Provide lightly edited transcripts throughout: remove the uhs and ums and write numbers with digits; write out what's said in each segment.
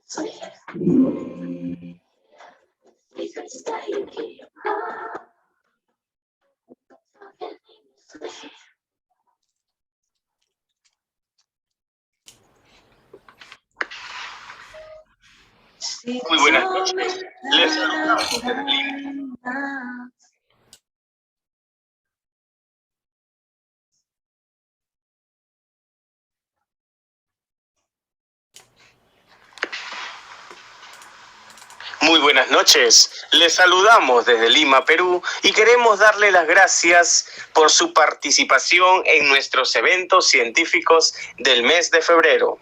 Muy buenas noches. Les saludamos desde Lima. Muy buenas noches. Les saludamos desde Lima, Perú, y queremos darle las gracias por su participación en nuestros eventos científicos del mes de febrero.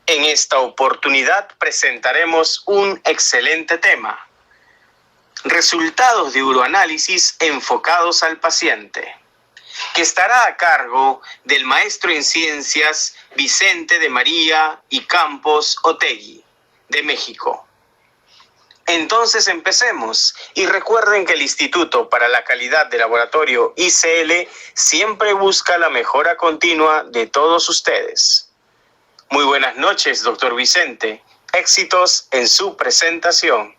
En esta oportunidad presentaremos un excelente tema: resultados de uroanálisis enfocados al paciente, que estará a cargo del maestro en ciencias Vicente de María y Campos Otegui, de México. Entonces empecemos, y recuerden que el Instituto para la Calidad de Laboratorio ICL siempre busca la mejora continua de todos ustedes. Muy buenas noches, doctor Vicente. Éxitos en su presentación.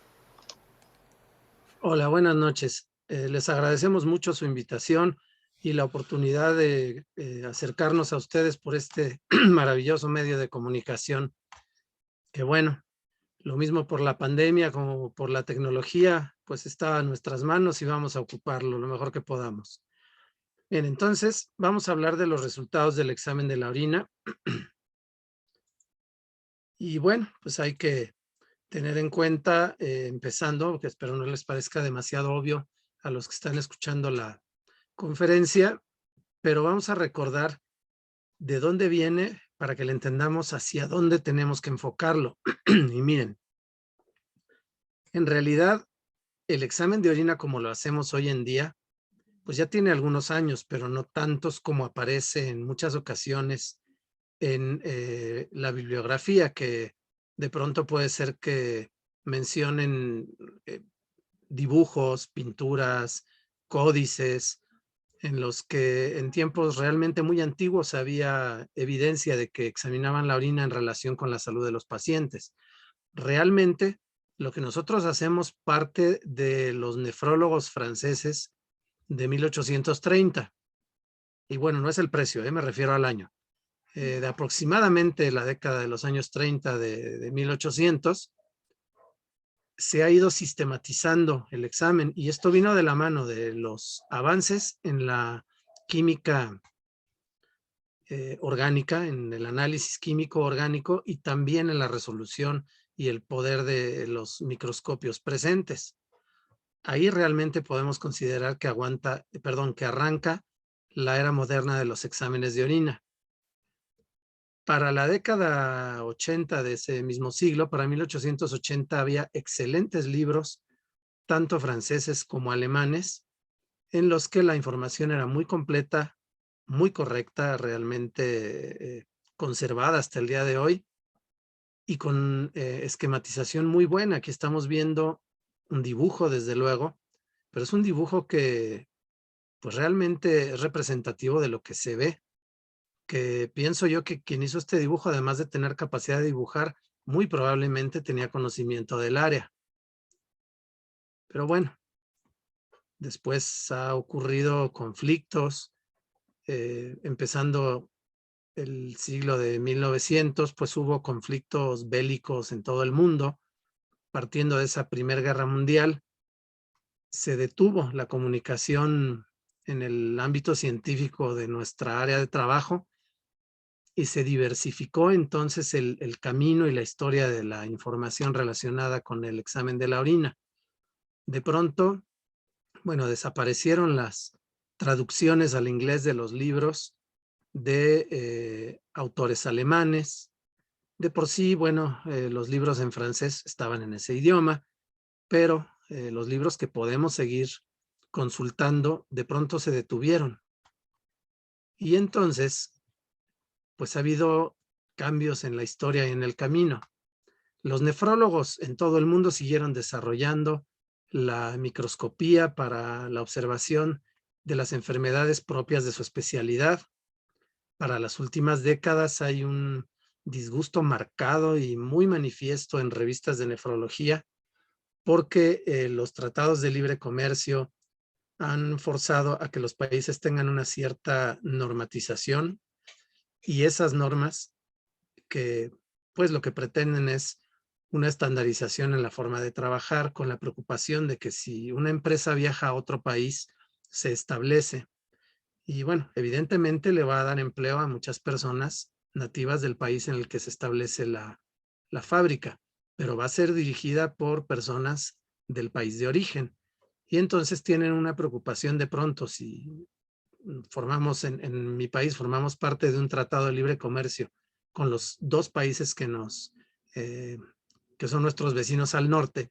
Hola, buenas noches. Les agradecemos mucho su invitación y la oportunidad de acercarnos a ustedes por este maravilloso medio de comunicación. Que bueno, lo mismo por la pandemia como por la tecnología, pues está a nuestras manos y vamos a ocuparlo lo mejor que podamos. Bien, entonces vamos a hablar de los resultados del examen de la orina. Y bueno, pues hay que tener en cuenta, empezando, que espero no les parezca demasiado obvio a los que están escuchando la conferencia, pero vamos a recordar de dónde viene para que le entendamos hacia dónde tenemos que enfocarlo. Y miren, en realidad el examen de orina como lo hacemos hoy en día, pues ya tiene algunos años, pero no tantos como aparece en muchas ocasiones en la bibliografía, que de pronto puede ser que mencionen dibujos, pinturas, códices, en los que en tiempos realmente muy antiguos había evidencia de que examinaban la orina en relación con la salud de los pacientes. Realmente, lo que nosotros hacemos parte de los nefrólogos franceses de 1830. Y bueno, no es el precio, me refiero al año. De aproximadamente la década de los años 30 de 1800, se ha ido sistematizando el examen, y esto vino de la mano de los avances en la química orgánica, en el análisis químico orgánico, y también en la resolución y el poder de los microscopios presentes. Ahí realmente podemos considerar que arranca la era moderna de los exámenes de orina. Para la década 80 de ese mismo siglo, para 1880, había excelentes libros, tanto franceses como alemanes, en los que la información era muy completa, muy correcta, realmente conservada hasta el día de hoy, y con esquematización muy buena. Aquí estamos viendo un dibujo, desde luego, pero es un dibujo que pues realmente es representativo de lo que se ve, que pienso yo que quien hizo este dibujo, además de tener capacidad de dibujar, muy probablemente tenía conocimiento del área. Pero bueno, después ha ocurrido conflictos, empezando el siglo de 1900, pues hubo conflictos bélicos en todo el mundo. Partiendo de esa Primera Guerra Mundial, se detuvo la comunicación en el ámbito científico de nuestra área de trabajo, y se diversificó entonces el camino y la historia de la información relacionada con el examen de la orina. De pronto, bueno, desaparecieron las traducciones al inglés de los libros de autores alemanes. De por sí, bueno, los libros en francés estaban en ese idioma, pero los libros que podemos seguir consultando de pronto se detuvieron. Y entonces, pues ha habido cambios en la historia y en el camino. Los nefrólogos en todo el mundo siguieron desarrollando la microscopía para la observación de las enfermedades propias de su especialidad. Para las últimas décadas hay un disgusto marcado y muy manifiesto en revistas de nefrología, porque los tratados de libre comercio han forzado a que los países tengan una cierta normatización, y esas normas que pues lo que pretenden es una estandarización en la forma de trabajar, con la preocupación de que si una empresa viaja a otro país, se establece. Y bueno, evidentemente le va a dar empleo a muchas personas nativas del país en el que se establece la fábrica, pero va a ser dirigida por personas del país de origen. Y entonces tienen una preocupación de pronto, si formamos en mi país, formamos parte de un tratado de libre comercio con los dos países que son nuestros vecinos al norte.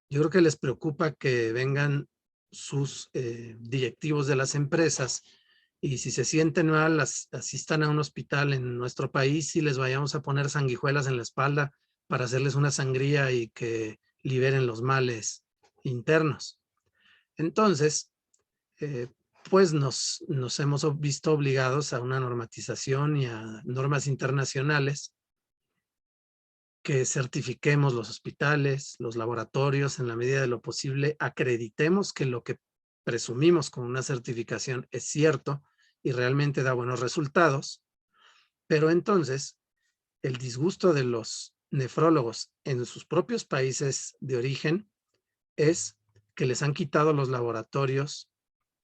Yo creo que les preocupa que vengan sus directivos de las empresas y si se sienten mal, asistan a un hospital en nuestro país y les vayamos a poner sanguijuelas en la espalda para hacerles una sangría y que liberen los males internos. Entonces, pues nos hemos visto obligados a una normatización y a normas internacionales que certifiquemos los hospitales, los laboratorios, en la medida de lo posible, acreditemos que lo que presumimos con una certificación es cierto y realmente da buenos resultados, pero entonces el disgusto de los nefrólogos en sus propios países de origen es que les han quitado los laboratorios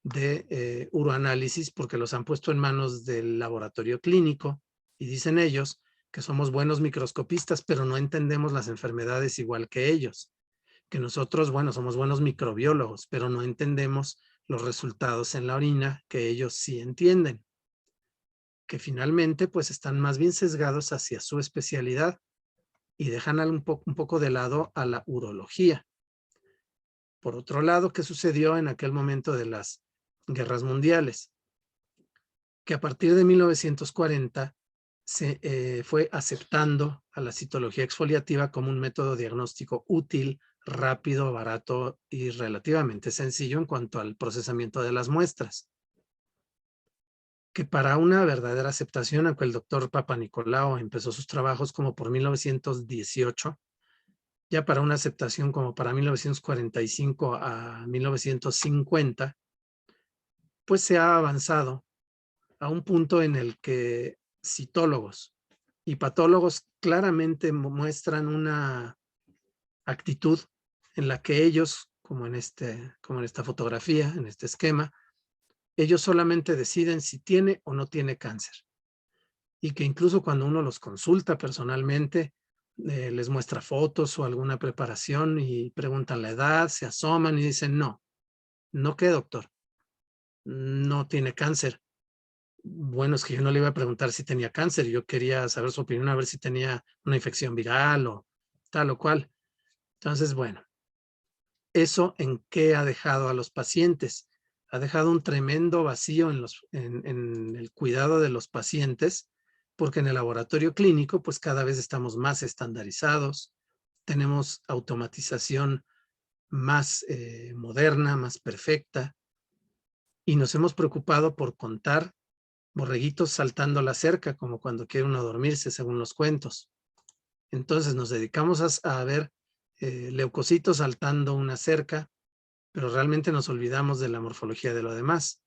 de uroanálisis porque los han puesto en manos del laboratorio clínico y dicen ellos que somos buenos microscopistas, pero no entendemos las enfermedades igual que ellos. Que nosotros, bueno, somos buenos microbiólogos, pero no entendemos los resultados en la orina que ellos sí entienden. Que finalmente, pues están más bien sesgados hacia su especialidad y dejan un poco de lado a la urología. Por otro lado, ¿qué sucedió en aquel momento de las guerras mundiales? Que a partir de 1940 se fue aceptando a la citología exfoliativa como un método diagnóstico útil, rápido, barato y relativamente sencillo en cuanto al procesamiento de las muestras. Que para una verdadera aceptación, aunque el doctor Papanicolaou empezó sus trabajos como por 1918, ya para una aceptación como para 1945 a 1950, pues se ha avanzado a un punto en el que citólogos y patólogos claramente muestran una actitud en la que ellos, como en esta fotografía, en este esquema, ellos solamente deciden si tiene o no tiene cáncer. Y que incluso cuando uno los consulta personalmente, les muestra fotos o alguna preparación y preguntan la edad, se asoman y dicen, no, ¿no qué, doctor? No tiene cáncer. Bueno, es que yo no le iba a preguntar si tenía cáncer, yo quería saber su opinión, a ver si tenía una infección viral o tal o cual. Entonces, bueno, ¿eso en qué ha dejado a los pacientes? Ha dejado un tremendo vacío en el cuidado de los pacientes, porque en el laboratorio clínico, pues cada vez estamos más estandarizados, tenemos automatización más moderna, más perfecta, y nos hemos preocupado por contar borreguitos saltando la cerca, como cuando quiere uno dormirse, según los cuentos. Entonces nos dedicamos a ver leucocitos saltando una cerca, pero realmente nos olvidamos de la morfología de lo demás.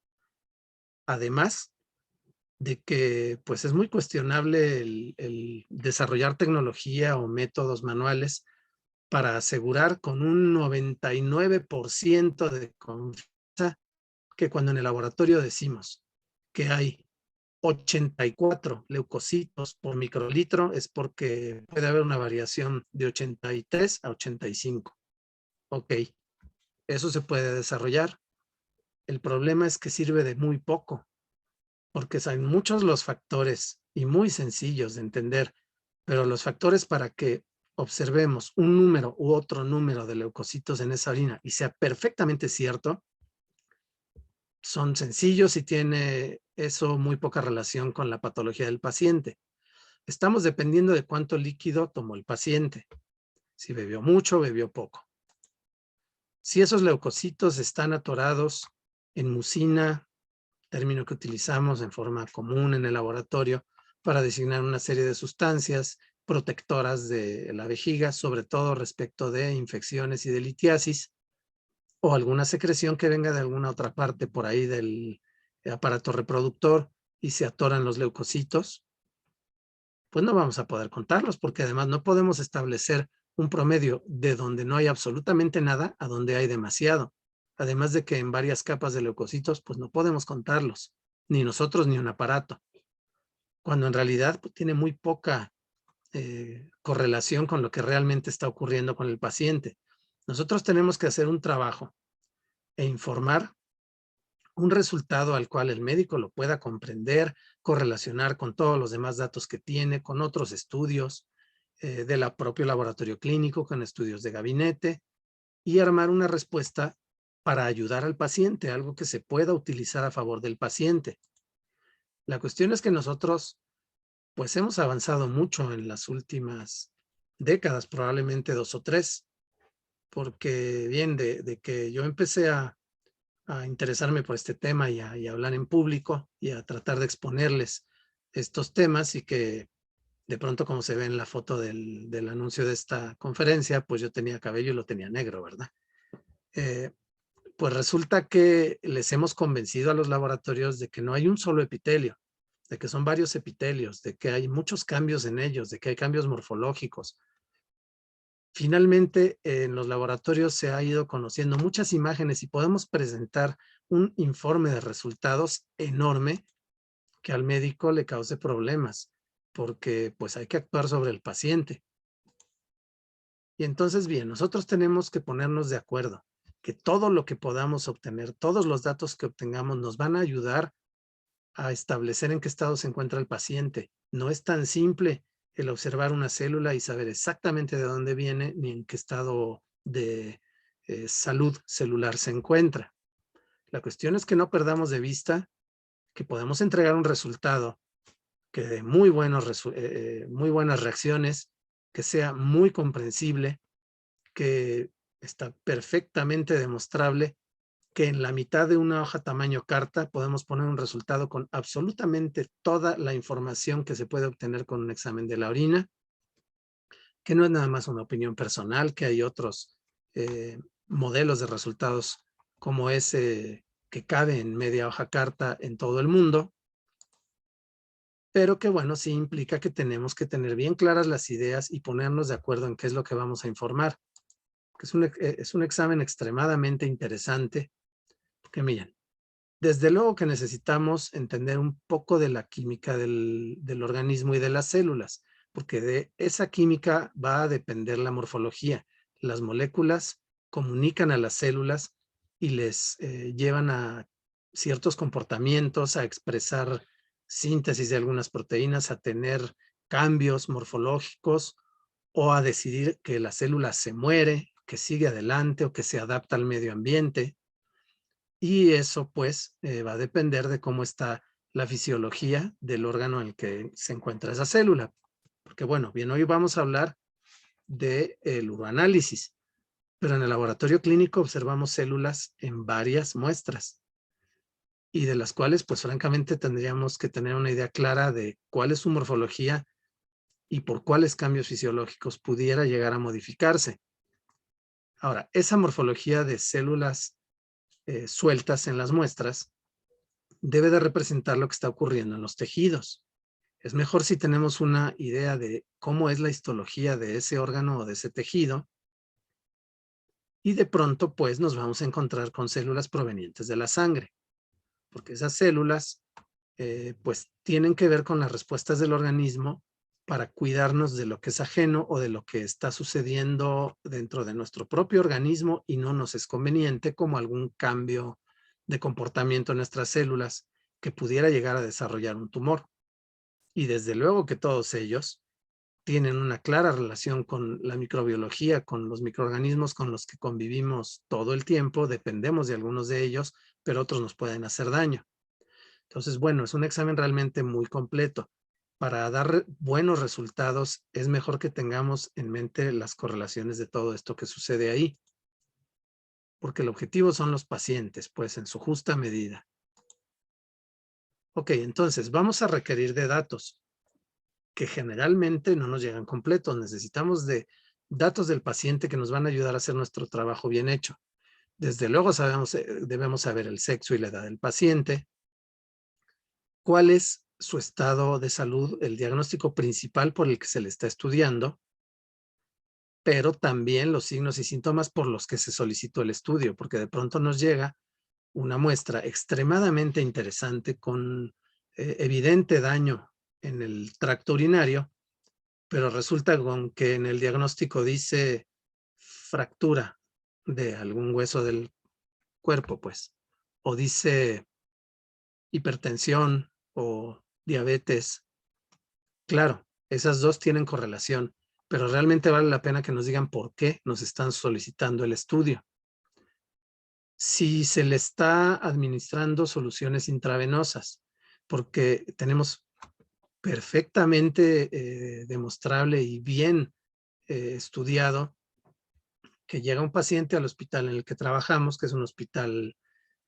Además de que pues es muy cuestionable el desarrollar tecnología o métodos manuales para asegurar con un 99% de confianza que cuando en el laboratorio decimos que hay 84 leucocitos por microlitro es porque puede haber una variación de 83 a 85. Ok, eso se puede desarrollar. El problema es que sirve de muy poco, porque son muchos los factores y muy sencillos de entender, pero los factores para que observemos un número u otro número de leucocitos en esa orina y sea perfectamente cierto, son sencillos y tiene eso muy poca relación con la patología del paciente. Estamos dependiendo de cuánto líquido tomó el paciente. Si bebió mucho, bebió poco. Si esos leucocitos están atorados en mucina, término que utilizamos en forma común en el laboratorio, para designar una serie de sustancias protectoras de la vejiga, sobre todo respecto de infecciones y de litiasis, o alguna secreción que venga de alguna otra parte por ahí del aparato reproductor y se atoran los leucocitos, pues no vamos a poder contarlos, porque además no podemos establecer un promedio de donde no hay absolutamente nada a donde hay demasiado. Además de que en varias capas de leucocitos, pues no podemos contarlos, ni nosotros ni un aparato, cuando en realidad pues, tiene muy poca correlación con lo que realmente está ocurriendo con el paciente. Nosotros tenemos que hacer un trabajo e informar un resultado al cual el médico lo pueda comprender, correlacionar con todos los demás datos que tiene, con otros estudios del propio laboratorio clínico, con estudios de gabinete, y armar una respuesta para ayudar al paciente, algo que se pueda utilizar a favor del paciente. La cuestión es que nosotros pues hemos avanzado mucho en las últimas décadas, probablemente 2 o 3, porque bien, de que yo empecé a interesarme por este tema y a hablar en público y a tratar de exponerles estos temas, y que de pronto, como se ve en la foto del anuncio de esta conferencia, pues yo tenía cabello y lo tenía negro, ¿verdad? Pues resulta que les hemos convencido a los laboratorios de que no hay un solo epitelio, de que son varios epitelios, de que hay muchos cambios en ellos, de que hay cambios morfológicos. Finalmente, en los laboratorios se ha ido conociendo muchas imágenes y podemos presentar un informe de resultados enorme que al médico le cause problemas, porque pues hay que actuar sobre el paciente. Y entonces, bien, nosotros tenemos que ponernos de acuerdo que todo lo que podamos obtener, todos los datos que obtengamos nos van a ayudar a establecer en qué estado se encuentra el paciente. No es tan simple el observar una célula y saber exactamente de dónde viene ni en qué estado de salud celular se encuentra. La cuestión es que no perdamos de vista que podemos entregar un resultado que dé muy buenas reacciones, que sea muy comprensible, que está perfectamente demostrable, que en la mitad de una hoja tamaño carta podemos poner un resultado con absolutamente toda la información que se puede obtener con un examen de la orina, que no es nada más una opinión personal, que hay otros modelos de resultados como ese que cabe en media hoja carta en todo el mundo, pero que bueno, sí implica que tenemos que tener bien claras las ideas y ponernos de acuerdo en qué es lo que vamos a informar. Que es un examen extremadamente interesante, porque miren, desde luego que necesitamos entender un poco de la química del organismo y de las células, porque de esa química va a depender la morfología. Las moléculas comunican a las células y les llevan a ciertos comportamientos, a expresar síntesis de algunas proteínas, a tener cambios morfológicos o a decidir que la célula se muere, que sigue adelante o que se adapta al medio ambiente. Y eso pues va a depender de cómo está la fisiología del órgano en el que se encuentra esa célula. Porque bueno, bien, hoy vamos a hablar del uroanálisis, pero en el laboratorio clínico observamos células en varias muestras y de las cuales pues francamente tendríamos que tener una idea clara de cuál es su morfología y por cuáles cambios fisiológicos pudiera llegar a modificarse. Ahora, esa morfología de células sueltas en las muestras debe de representar lo que está ocurriendo en los tejidos. Es mejor si tenemos una idea de cómo es la histología de ese órgano o de ese tejido, y de pronto pues nos vamos a encontrar con células provenientes de la sangre, porque esas células pues tienen que ver con las respuestas del organismo para cuidarnos de lo que es ajeno o de lo que está sucediendo dentro de nuestro propio organismo y no nos es conveniente, como algún cambio de comportamiento en nuestras células que pudiera llegar a desarrollar un tumor. Y desde luego que todos ellos tienen una clara relación con la microbiología, con los microorganismos con los que convivimos todo el tiempo, dependemos de algunos de ellos, pero otros nos pueden hacer daño. Entonces, bueno, es un examen realmente muy completo. Para dar buenos resultados, es mejor que tengamos en mente las correlaciones de todo esto que sucede ahí, porque el objetivo son los pacientes, pues en su justa medida. Ok, entonces vamos a requerir de datos. que generalmente no nos llegan completos. Necesitamos de datos del paciente que nos van a ayudar a hacer nuestro trabajo bien hecho. Desde luego debemos saber el sexo y la edad del paciente, cuál es su estado de salud, el diagnóstico principal por el que se le está estudiando, pero también los signos y síntomas por los que se solicitó el estudio, porque de pronto nos llega una muestra extremadamente interesante con evidente daño en el tracto urinario, pero resulta con que en el diagnóstico dice fractura de algún hueso del cuerpo, pues, o dice hipertensión o diabetes. Claro, esas dos tienen correlación, pero realmente vale la pena que nos digan por qué nos están solicitando el estudio. Si se le está administrando soluciones intravenosas, porque tenemos perfectamente demostrable y bien estudiado que llega un paciente al hospital en el que trabajamos, que es un hospital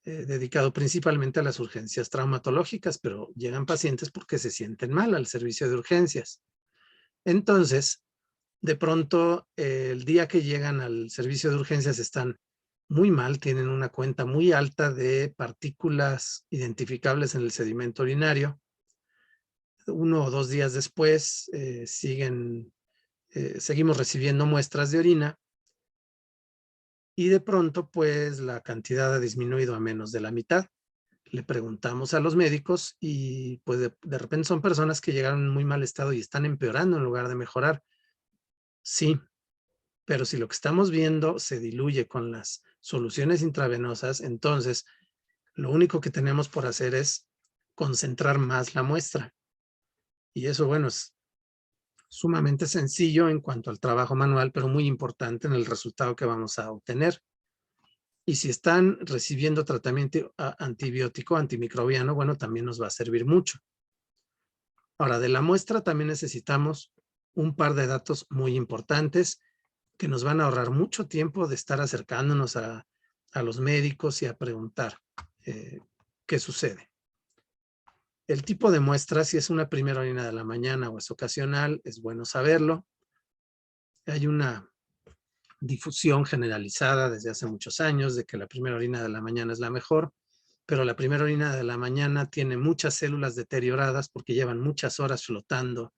dedicado principalmente a las urgencias traumatológicas, pero llegan pacientes porque se sienten mal al servicio de urgencias. Entonces, de pronto, el día que llegan al servicio de urgencias están muy mal, tienen una cuenta muy alta de partículas identificables en el sedimento urinario. 1 o 2 días después seguimos recibiendo muestras de orina y de pronto pues la cantidad ha disminuido a menos de la mitad. Le preguntamos a los médicos y pues de repente son personas que llegaron en muy mal estado y están empeorando en lugar de mejorar. Sí, pero si lo que estamos viendo se diluye con las soluciones intravenosas, entonces lo único que tenemos por hacer es concentrar más la muestra. Y eso, bueno, es sumamente sencillo en cuanto al trabajo manual, pero muy importante en el resultado que vamos a obtener. Y si están recibiendo tratamiento antibiótico, antimicrobiano, bueno, también nos va a servir mucho. Ahora, de la muestra también necesitamos un par de datos muy importantes que nos van a ahorrar mucho tiempo de estar acercándonos a los médicos y a preguntar qué sucede. El tipo de muestra, si es una primera orina de la mañana o es ocasional, es bueno saberlo. Hay una difusión generalizada desde hace muchos años de que la primera orina de la mañana es la mejor, pero la primera orina de la mañana tiene muchas células deterioradas porque llevan muchas horas flotando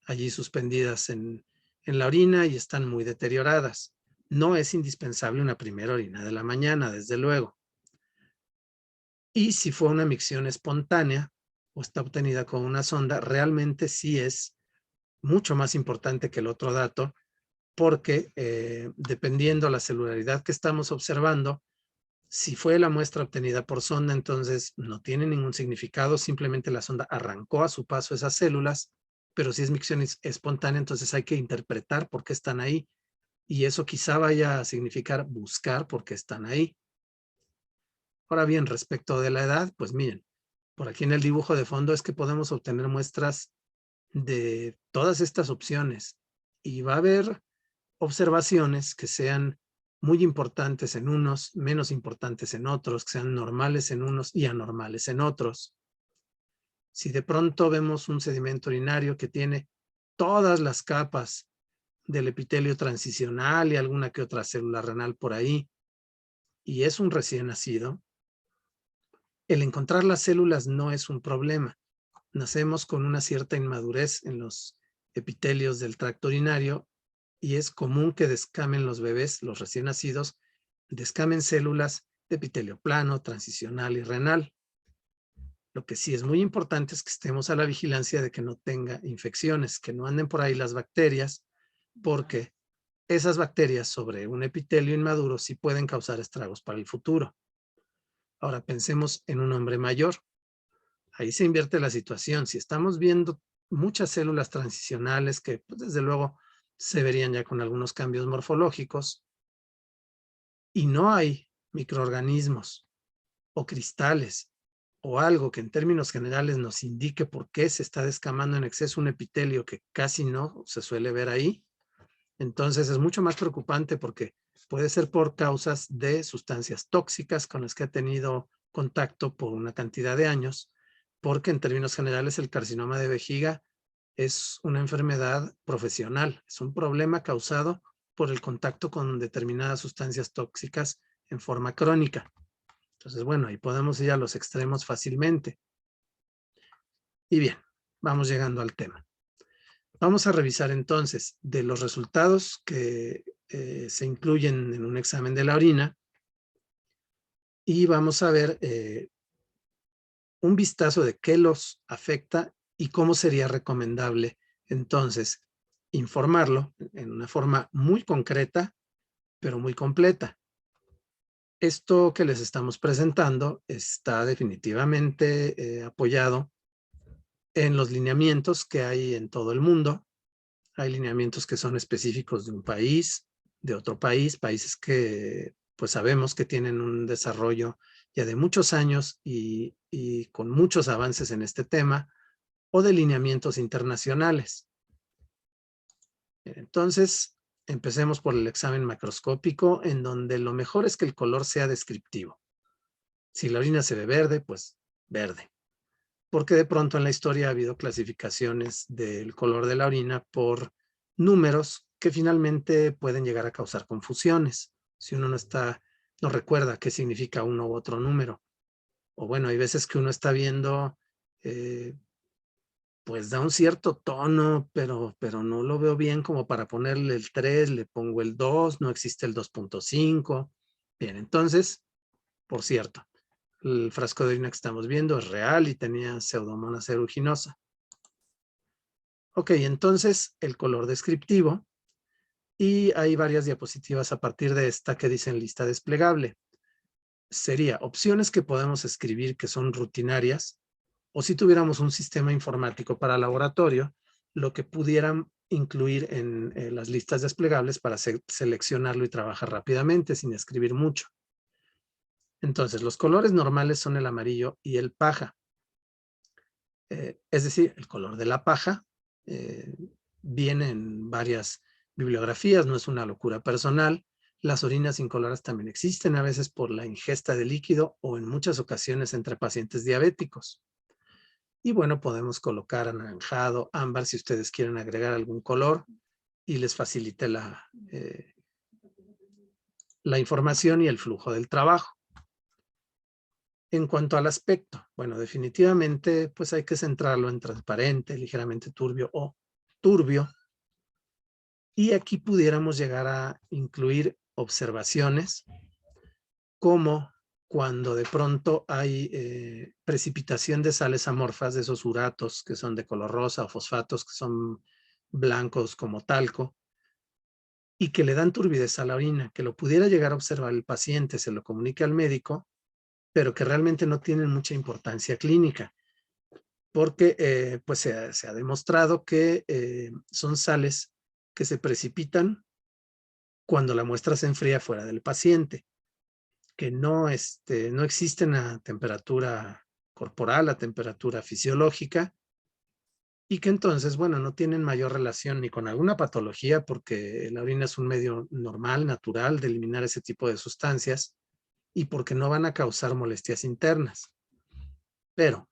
allí suspendidas en la orina y están muy deterioradas. No es indispensable una primera orina de la mañana, desde luego. Y si fue una micción espontánea o está obtenida con una sonda, realmente sí es mucho más importante que el otro dato, porque dependiendo la celularidad que estamos observando, si fue la muestra obtenida por sonda, entonces no tiene ningún significado, simplemente la sonda arrancó a su paso esas células, pero si es micción espontánea, entonces hay que interpretar por qué están ahí, y eso quizá vaya a significar buscar por qué están ahí. Ahora bien, respecto de la edad, pues miren, por aquí en el dibujo de fondo es que podemos obtener muestras de todas estas opciones, y va a haber observaciones que sean muy importantes en unos, menos importantes en otros, que sean normales en unos y anormales en otros. Si de pronto vemos un sedimento urinario que tiene todas las capas del epitelio transicional y alguna que otra célula renal por ahí, y es un recién nacido, el encontrar las células no es un problema. Nacemos con una cierta inmadurez en los epitelios del tracto urinario y es común que descamen los bebés, los recién nacidos, descamen células de epitelio plano, transicional y renal. Lo que sí es muy importante es que estemos a la vigilancia de que no tenga infecciones, que no anden por ahí las bacterias, porque esas bacterias sobre un epitelio inmaduro sí pueden causar estragos para el futuro. Ahora pensemos en un hombre mayor. Ahí se invierte la situación. Si estamos viendo muchas células transicionales que, pues, desde luego, se verían ya con algunos cambios morfológicos, y no hay microorganismos o cristales o algo que en términos generales nos indique por qué se está descamando en exceso un epitelio que casi no se suele ver ahí, entonces es mucho más preocupante porque puede ser por causas de sustancias tóxicas con las que ha tenido contacto por una cantidad de años, porque en términos generales el carcinoma de vejiga es una enfermedad profesional, es un problema causado por el contacto con determinadas sustancias tóxicas en forma crónica. Entonces, bueno, ahí podemos ir a los extremos fácilmente. Y bien, vamos llegando al tema. Vamos a revisar entonces de los resultados que se incluyen en un examen de la orina y vamos a ver un vistazo de qué los afecta y cómo sería recomendable entonces informarlo en una forma muy concreta, pero muy completa. Esto que les estamos presentando está definitivamente apoyado en los lineamientos que hay en todo el mundo. Hay lineamientos que son específicos de un país, de otro país, países que pues sabemos que tienen un desarrollo ya de muchos años y con muchos avances en este tema, o de lineamientos internacionales. Entonces, empecemos por el examen macroscópico, en donde lo mejor es que el color sea descriptivo. Si la orina se ve verde, pues verde. Porque de pronto en la historia ha habido clasificaciones del color de la orina por números que finalmente pueden llegar a causar confusiones. Si uno no recuerda qué significa uno u otro número. O bueno, hay veces que uno está viendo, pues da un cierto tono, pero no lo veo bien como para ponerle el 3, le pongo el 2, no existe el 2.5. Bien, entonces, por cierto, el frasco de orina que estamos viendo es real y tenía Pseudomonas aeruginosa. Ok, entonces el color descriptivo, y hay varias diapositivas a partir de esta que dicen lista desplegable. Sería opciones que podemos escribir que son rutinarias, o si tuviéramos un sistema informático para laboratorio, lo que pudieran incluir en las listas desplegables para seleccionarlo y trabajar rápidamente sin escribir mucho. Entonces, los colores normales son el amarillo y el paja. Es decir, el color de la paja viene en varias bibliografías, no es una locura personal. Las orinas incoloras también existen, a veces por la ingesta de líquido o en muchas ocasiones entre pacientes diabéticos. Y bueno, podemos colocar anaranjado, ámbar, si ustedes quieren agregar algún color y les facilite la información y el flujo del trabajo. En cuanto al aspecto, bueno, definitivamente pues hay que centrarlo en transparente, ligeramente turbio o turbio. Y aquí pudiéramos llegar a incluir observaciones como cuando de pronto hay precipitación de sales amorfas, de esos uratos que son de color rosa o fosfatos que son blancos como talco y que le dan turbidez a la orina, que lo pudiera llegar a observar el paciente, se lo comunique al médico, pero que realmente no tienen mucha importancia clínica, porque pues se ha demostrado que son sales que se precipitan cuando la muestra se enfría fuera del paciente, que no existen a temperatura corporal, a temperatura fisiológica, y que entonces, bueno, no tienen mayor relación ni con alguna patología, porque la orina es un medio normal, natural de eliminar ese tipo de sustancias, y porque no van a causar molestias internas. Pero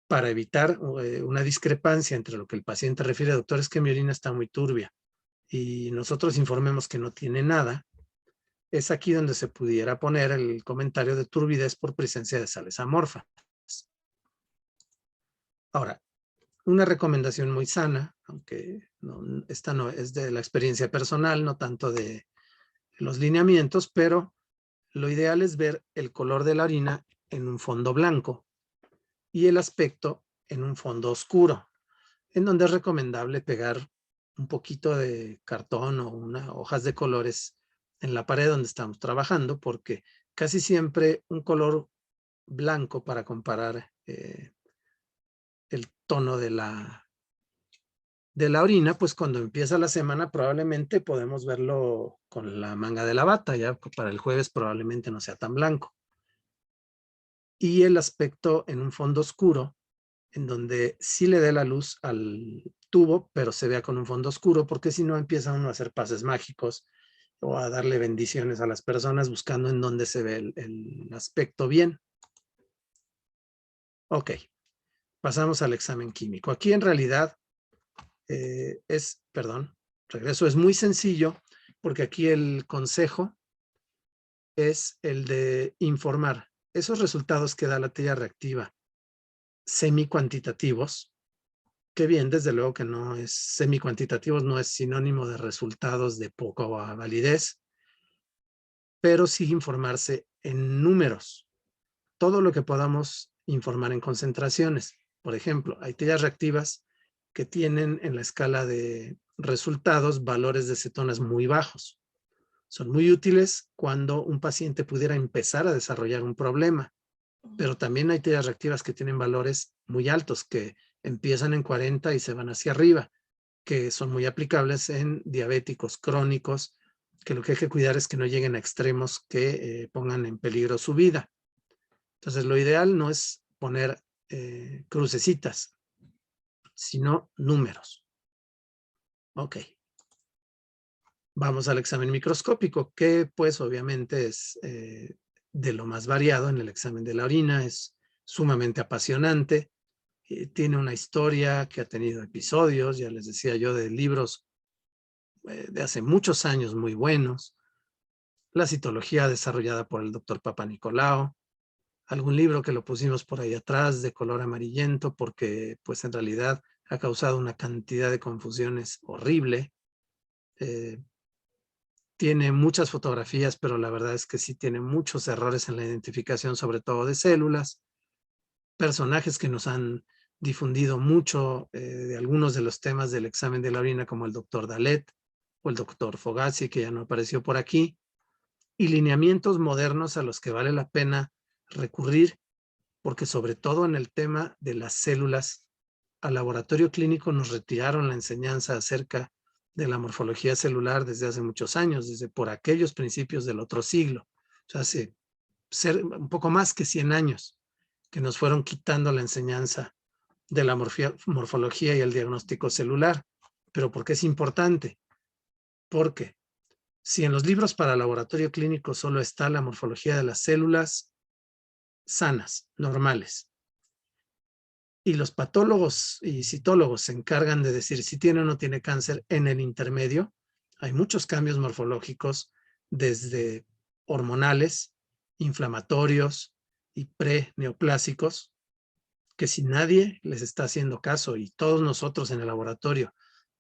para evitar una discrepancia entre lo que el paciente refiere, doctor, es que mi orina está muy turbia, y nosotros informemos que no tiene nada, es aquí donde se pudiera poner el comentario de turbidez por presencia de sales amorfas. Ahora, una recomendación muy sana, aunque esta no es de la experiencia personal, no tanto de los lineamientos, pero lo ideal es ver el color de la orina en un fondo blanco y el aspecto en un fondo oscuro, en donde es recomendable pegar un poquito de cartón o hojas de colores en la pared donde estamos trabajando, porque casi siempre un color blanco para comparar el tono de la orina, pues cuando empieza la semana probablemente podemos verlo con la manga de la bata, ya para el jueves probablemente no sea tan blanco. Y el aspecto en un fondo oscuro, en donde sí le dé la luz al tubo, pero se vea con un fondo oscuro, porque si no empieza uno a hacer pases mágicos o a darle bendiciones a las personas buscando en dónde se ve el aspecto bien. Ok, pasamos al examen químico. Aquí en realidad regreso, es muy sencillo porque aquí el consejo es el de informar esos resultados que da la talla reactiva semi-cuantitativos, que bien, desde luego que no es semi-cuantitativos, no es sinónimo de resultados de poca validez, pero sí informarse en números, todo lo que podamos informar en concentraciones. Por ejemplo, hay tallas reactivas que tienen en la escala de resultados valores de cetonas muy bajos. Son muy útiles cuando un paciente pudiera empezar a desarrollar un problema, pero también hay tallas reactivas que tienen valores muy altos, que empiezan en 40 y se van hacia arriba, que son muy aplicables en diabéticos crónicos, que lo que hay que cuidar es que no lleguen a extremos que pongan en peligro su vida. Entonces, lo ideal no es poner crucecitas, sino números. Ok. Vamos al examen microscópico, que pues obviamente es de lo más variado en el examen de la orina, es sumamente apasionante, tiene una historia que ha tenido episodios, ya les decía yo, de libros de hace muchos años muy buenos, la citología desarrollada por el doctor Papanicolao, algún libro que lo pusimos por ahí atrás de color amarillento porque pues en realidad ha causado una cantidad de confusiones horrible. Tiene muchas fotografías, pero la verdad es que sí tiene muchos errores en la identificación, sobre todo de células, personajes que nos han difundido mucho de algunos de los temas del examen de la orina, como el doctor Dalet o el doctor Fogazzi, que ya no apareció por aquí, y lineamientos modernos a los que vale la pena recurrir, porque sobre todo en el tema de las células, al laboratorio clínico nos retiraron la enseñanza acerca de la morfología celular desde hace muchos años, desde por aquellos principios del otro siglo, o sea, hace un poco más que 100 años, que nos fueron quitando la enseñanza de la morfología y el diagnóstico celular. ¿Pero por qué es importante? Porque si en los libros para laboratorio clínico solo está la morfología de las células sanas, normales, y los patólogos y citólogos se encargan de decir si tiene o no tiene cáncer en el intermedio, hay muchos cambios morfológicos desde hormonales, inflamatorios y preneoplásicos, que si nadie les está haciendo caso y todos nosotros en el laboratorio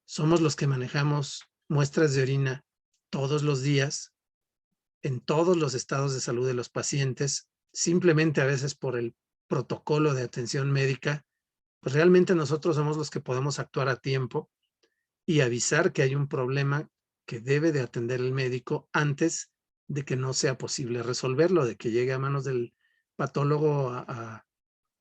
somos los que manejamos muestras de orina todos los días, en todos los estados de salud de los pacientes, simplemente a veces por el protocolo de atención médica, pues realmente nosotros somos los que podemos actuar a tiempo y avisar que hay un problema que debe de atender el médico antes de que no sea posible resolverlo, de que llegue a manos del patólogo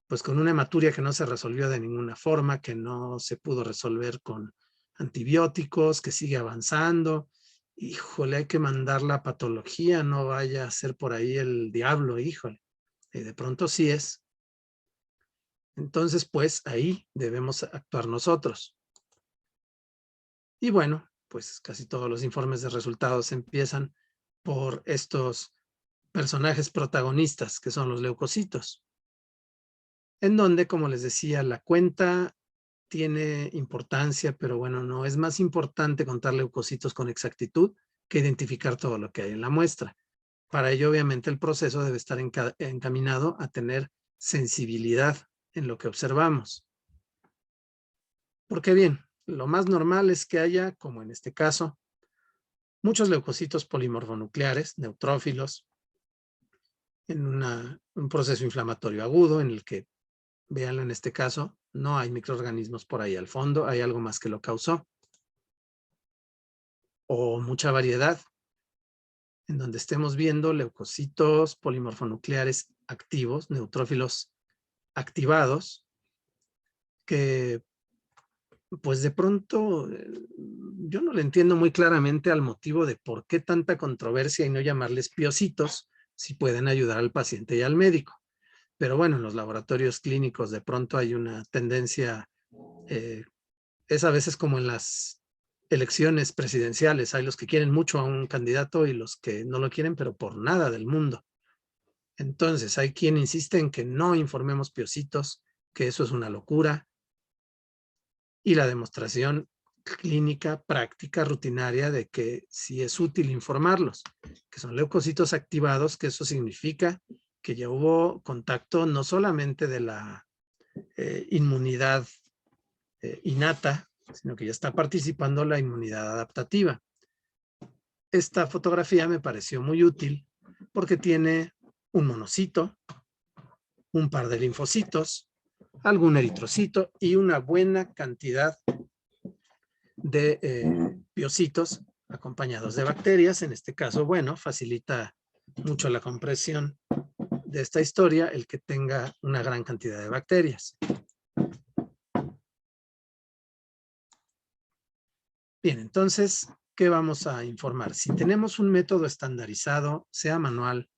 pues con una hematuria que no se resolvió de ninguna forma, que no se pudo resolver con antibióticos, que sigue avanzando. Híjole, hay que mandar la patología, no vaya a ser por ahí el diablo, híjole. Y de pronto sí es. Entonces, pues ahí debemos actuar nosotros. Y bueno, pues casi todos los informes de resultados empiezan por estos personajes protagonistas, que son los leucocitos, en donde, como les decía, la cuenta tiene importancia, pero bueno, no es más importante contar leucocitos con exactitud que identificar todo lo que hay en la muestra. Para ello, obviamente, el proceso debe estar encaminado a tener sensibilidad en lo que observamos. Porque bien, lo más normal es que haya, como en este caso, muchos leucocitos polimorfonucleares, neutrófilos, en un proceso inflamatorio agudo en el que, véanlo en este caso, no hay microorganismos por ahí al fondo, hay algo más que lo causó. O mucha variedad, en donde estemos viendo leucocitos polimorfonucleares activos, neutrófilos activados, que pues de pronto yo no le entiendo muy claramente al motivo de por qué tanta controversia y no llamarles piocitos si pueden ayudar al paciente y al médico. Pero bueno, en los laboratorios clínicos de pronto hay una tendencia, es a veces como en las elecciones presidenciales, hay los que quieren mucho a un candidato y los que no lo quieren, pero por nada del mundo. Entonces, hay quien insiste en que no informemos piocitos, que eso es una locura, y la demostración clínica, práctica, rutinaria de que sí es útil informarlos, que son leucocitos activados, que eso significa que ya hubo contacto no solamente de la inmunidad innata, sino que ya está participando la inmunidad adaptativa. Esta fotografía me pareció muy útil porque tiene un monocito, un par de linfocitos, algún eritrocito y una buena cantidad de biocitos acompañados de bacterias. En este caso, bueno, facilita mucho la comprensión de esta historia el que tenga una gran cantidad de bacterias. Bien, entonces, ¿qué vamos a informar? Si tenemos un método estandarizado, sea manual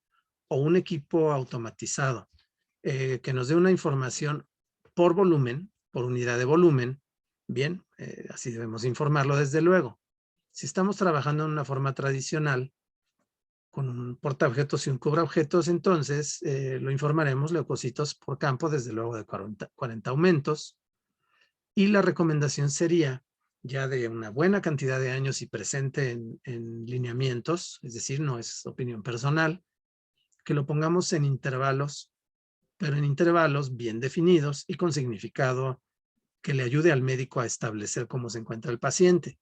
o un equipo automatizado, que nos dé una información por volumen, por unidad de volumen, bien, así debemos informarlo desde luego. Si estamos trabajando en una forma tradicional, con un portaobjetos y un cubraobjetos, entonces lo informaremos leucocitos por campo, desde luego de 40 aumentos, y la recomendación sería ya de una buena cantidad de años y presente en lineamientos, es decir, no es opinión personal, que lo pongamos en intervalos, pero en intervalos bien definidos y con significado que le ayude al médico a establecer cómo se encuentra el paciente.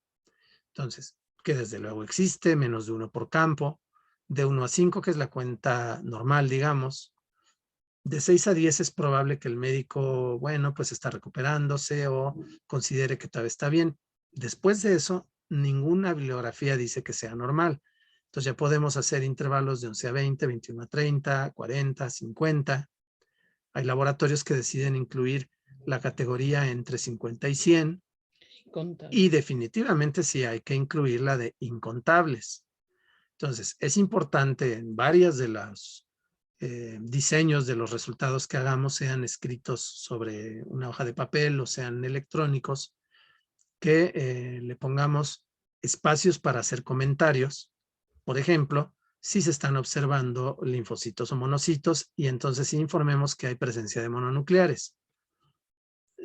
Entonces, que desde luego existe, menos de 1 por campo, de 1 a 5, que es la cuenta normal, digamos. De 6 a 10 es probable que el médico, bueno, pues está recuperándose o considere que todavía está bien. Después de eso, ninguna bibliografía dice que sea normal. Entonces ya podemos hacer intervalos de 11 a 20, 21 a 30, 40, 50. Hay laboratorios que deciden incluir la categoría entre 50 y 100. Y definitivamente sí hay que incluir la de incontables. Entonces, es importante en varias de los diseños de los resultados que hagamos, sean escritos sobre una hoja de papel o sean electrónicos, que le pongamos espacios para hacer comentarios. Por ejemplo, si se están observando linfocitos o monocitos, y entonces sí informemos que hay presencia de mononucleares.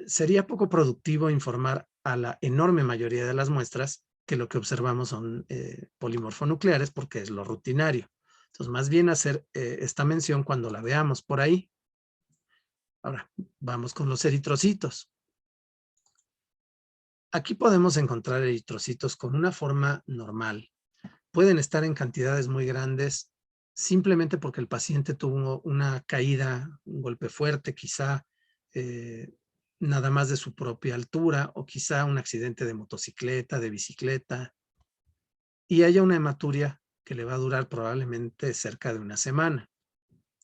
Sería poco productivo informar a la enorme mayoría de las muestras que lo que observamos son polimorfonucleares, porque es lo rutinario. Entonces, más bien hacer esta mención cuando la veamos por ahí. Ahora, vamos con los eritrocitos. Aquí podemos encontrar eritrocitos con una forma normal. Pueden estar en cantidades muy grandes simplemente porque el paciente tuvo una caída, un golpe fuerte, quizá nada más de su propia altura, o quizá un accidente de motocicleta, de bicicleta, y haya una hematuria que le va a durar probablemente cerca de una semana.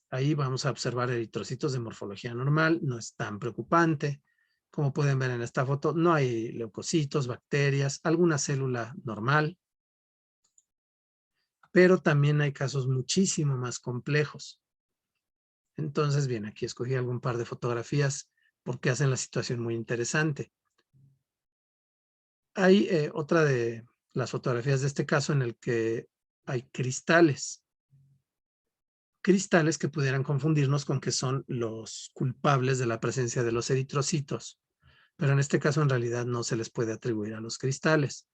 Ahí vamos a observar eritrocitos de morfología normal, no es tan preocupante. Como pueden ver en esta foto, no hay leucocitos, bacterias, alguna célula normal, pero también hay casos muchísimo más complejos. Entonces, bien, aquí escogí algún par de fotografías porque hacen la situación muy interesante. Hay otra de las fotografías de este caso en el que hay cristales. Cristales que pudieran confundirnos con que son los culpables de la presencia de los eritrocitos. Pero en este caso en realidad no se les puede atribuir a los cristales,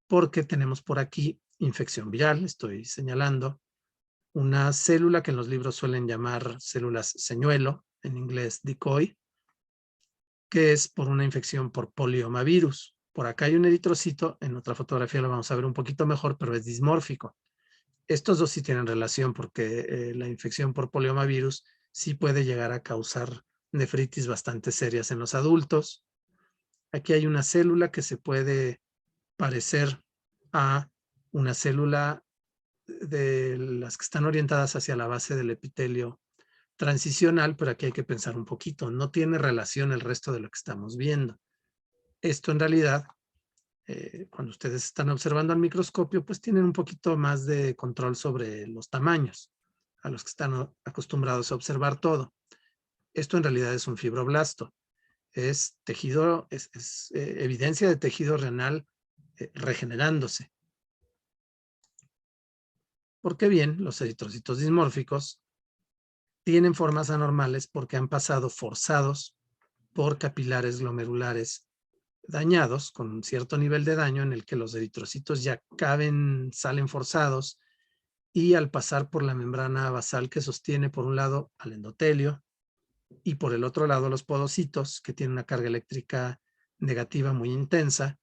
porque tenemos por aquí infección viral, estoy señalando, una célula que en los libros suelen llamar células señuelo, en inglés decoy, que es por una infección por poliomavirus. Por acá hay un eritrocito, en otra fotografía lo vamos a ver un poquito mejor, pero es dismórfico. Estos dos sí tienen relación porque la infección por poliomavirus sí puede llegar a causar nefritis bastante serias en los adultos. Aquí hay una célula que se puede parecer a una célula de las que están orientadas hacia la base del epitelio transicional, pero aquí hay que pensar un poquito. No tiene relación el resto de lo que estamos viendo. Esto en realidad, cuando ustedes están observando al microscopio, pues tienen un poquito más de control sobre los tamaños, a los que están acostumbrados a observar todo. Esto en realidad es un fibroblasto. Es tejido, es evidencia de tejido renal regenerándose. Porque bien, los eritrocitos dismórficos tienen formas anormales porque han pasado forzados por capilares glomerulares dañados, con un cierto nivel de daño en el que los eritrocitos ya salen forzados y al pasar por la membrana basal que sostiene por un lado al endotelio y por el otro lado los podocitos, que tienen una carga eléctrica negativa muy intensa,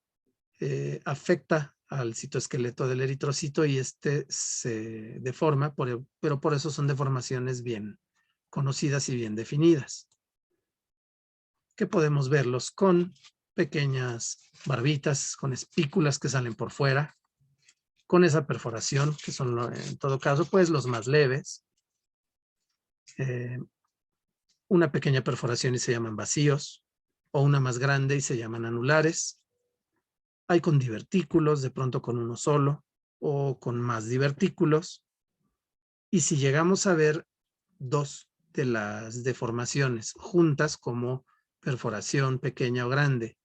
afecta al citoesqueleto del eritrocito y este se deforma, pero por eso son deformaciones bien conocidas y bien definidas, que podemos verlos con pequeñas barbitas, con espículas que salen por fuera, con esa perforación, que son en todo caso pues los más leves, una pequeña perforación y se llaman vacíos, o una más grande y se llaman anulares. Hay con divertículos, de pronto con uno solo, o con más divertículos. Y si llegamos a ver dos de las deformaciones juntas, como perforación pequeña o grande,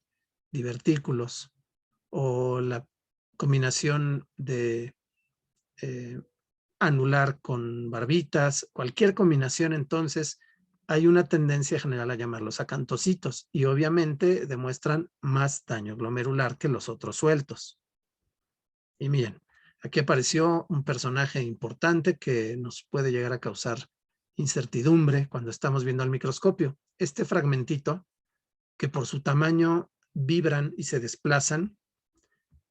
divertículos, o la combinación de anular con barbitas, cualquier combinación, entonces hay una tendencia general a llamarlos acantocitos y obviamente demuestran más daño glomerular que los otros sueltos. Y miren, aquí apareció un personaje importante que nos puede llegar a causar incertidumbre cuando estamos viendo al microscopio. Este fragmentito, que por su tamaño vibran y se desplazan,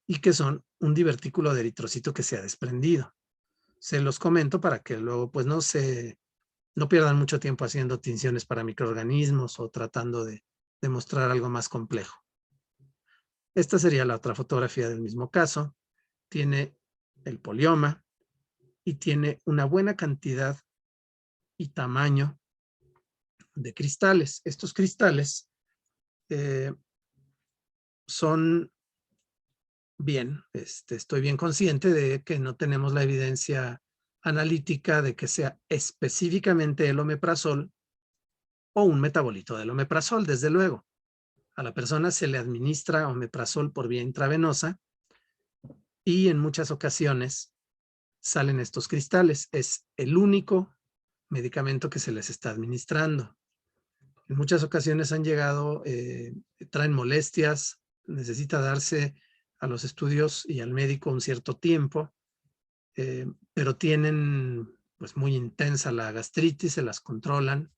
y que son un divertículo de eritrocito que se ha desprendido. Se los comento para que luego pues no pierdan mucho tiempo haciendo tinciones para microorganismos o tratando de demostrar algo más complejo. Esta sería la otra fotografía del mismo caso. Tiene el polioma y tiene una buena cantidad y tamaño de cristales. Estos cristales son bien, estoy bien consciente de que no tenemos la evidencia analítica de que sea específicamente el omeprazol o un metabolito del omeprazol, desde luego. A la persona se le administra omeprazol por vía intravenosa y en muchas ocasiones salen estos cristales. Es el único medicamento que se les está administrando. En muchas ocasiones han llegado, traen molestias, necesita darse a los estudios y al médico un cierto tiempo, pero tienen pues muy intensa la gastritis, se las controlan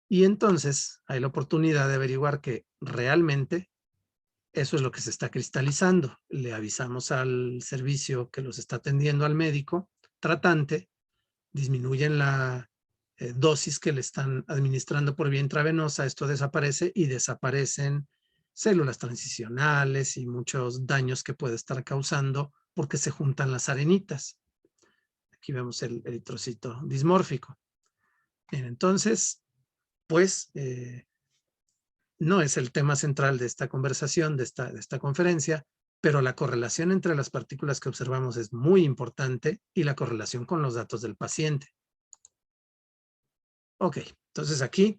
y entonces hay la oportunidad de averiguar que realmente eso es lo que se está cristalizando. Le avisamos al servicio que los está atendiendo, al médico tratante, disminuyen la dosis que le están administrando por vía intravenosa, esto desaparece y desaparecen células transicionales y muchos daños que puede estar causando porque se juntan las arenitas. Aquí vemos el eritrocito dismórfico. Bien, entonces, pues, no es el tema central de esta conversación, de esta conferencia, pero la correlación entre las partículas que observamos es muy importante y la correlación con los datos del paciente. Ok, entonces aquí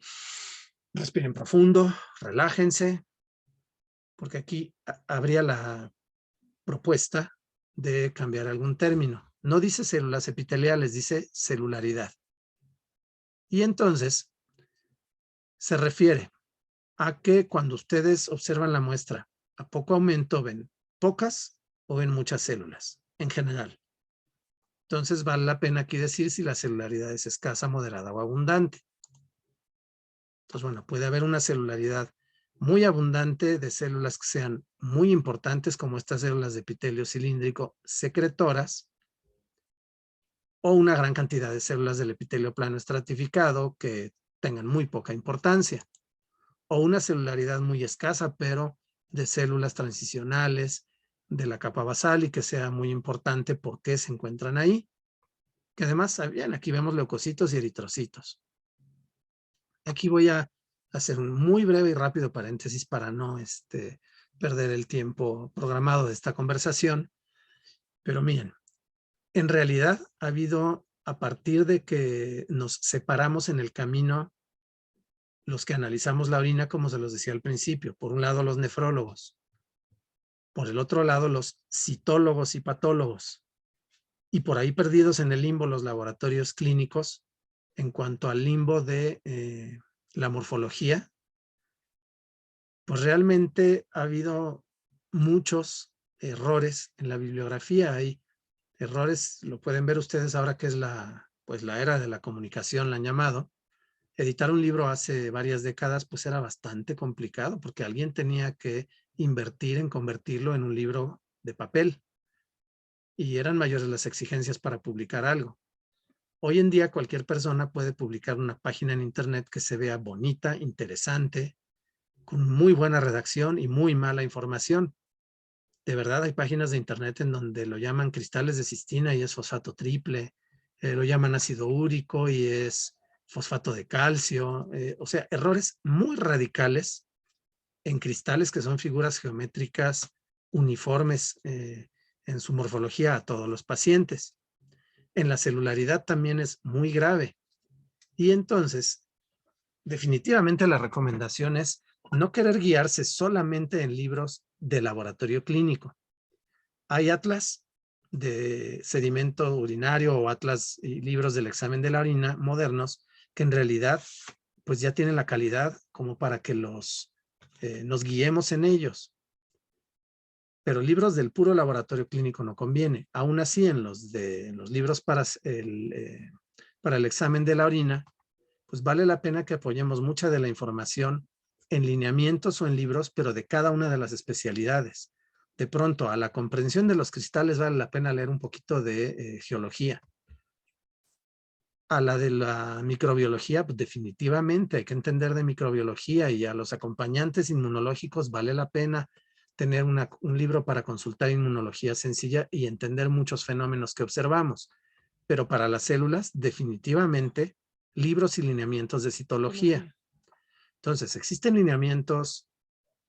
respiren profundo, relájense, porque aquí habría la propuesta de cambiar algún término. No dice células epiteliales, dice celularidad. Y entonces se refiere a que cuando ustedes observan la muestra, a poco aumento ven pocas o ven muchas células en general. Entonces vale la pena aquí decir si la celularidad es escasa, moderada o abundante. Entonces, bueno, puede haber una celularidad muy abundante de células que sean muy importantes, como estas células de epitelio cilíndrico secretoras, o una gran cantidad de células del epitelio plano estratificado que tengan muy poca importancia, o una celularidad muy escasa, pero de células transicionales de la capa basal y que sea muy importante porque se encuentran ahí. Que además, bien, aquí vemos leucocitos y eritrocitos. Aquí voy a hacer un muy breve y rápido paréntesis para no perder el tiempo programado de esta conversación. Pero miren, en realidad ha habido, a partir de que nos separamos en el camino, los que analizamos la orina, como se los decía al principio, por un lado los nefrólogos, por el otro lado los citólogos y patólogos, y por ahí perdidos en el limbo los laboratorios clínicos en cuanto al limbo de la morfología. pues realmente ha habido muchos errores en la bibliografía. Hay errores, lo pueden ver ustedes ahora que es pues la era de la comunicación, la han llamado. Editar un libro hace varias décadas pues era bastante complicado porque alguien tenía que invertir en convertirlo en un libro de papel y eran mayores las exigencias para publicar algo. Hoy en día cualquier persona puede publicar una página en internet que se vea bonita, interesante, con muy buena redacción y muy mala información. De verdad hay páginas de internet en donde lo llaman cristales de cistina y es fosfato triple, lo llaman ácido úrico y es fosfato de calcio, o sea, errores muy radicales en cristales que son figuras geométricas uniformes en su morfología a todos los pacientes. En la celularidad también es muy grave. Y entonces, definitivamente la recomendación es no querer guiarse solamente en libros de laboratorio clínico. Hay atlas de sedimento urinario o atlas y libros del examen de la orina modernos que en realidad pues ya tienen la calidad como para que nos guiemos en ellos. Pero libros del puro laboratorio clínico no conviene. Aún así, en los libros para el examen de la orina, pues vale la pena que apoyemos mucha de la información en lineamientos o en libros, pero de cada una de las especialidades. De pronto, a la comprensión de los cristales vale la pena leer un poquito de geología. A la de la microbiología, pues definitivamente hay que entender de microbiología, y a los acompañantes inmunológicos vale la pena tener un libro para consultar inmunología sencilla y entender muchos fenómenos que observamos. Pero para las células, definitivamente, libros y lineamientos de citología. Entonces, existen lineamientos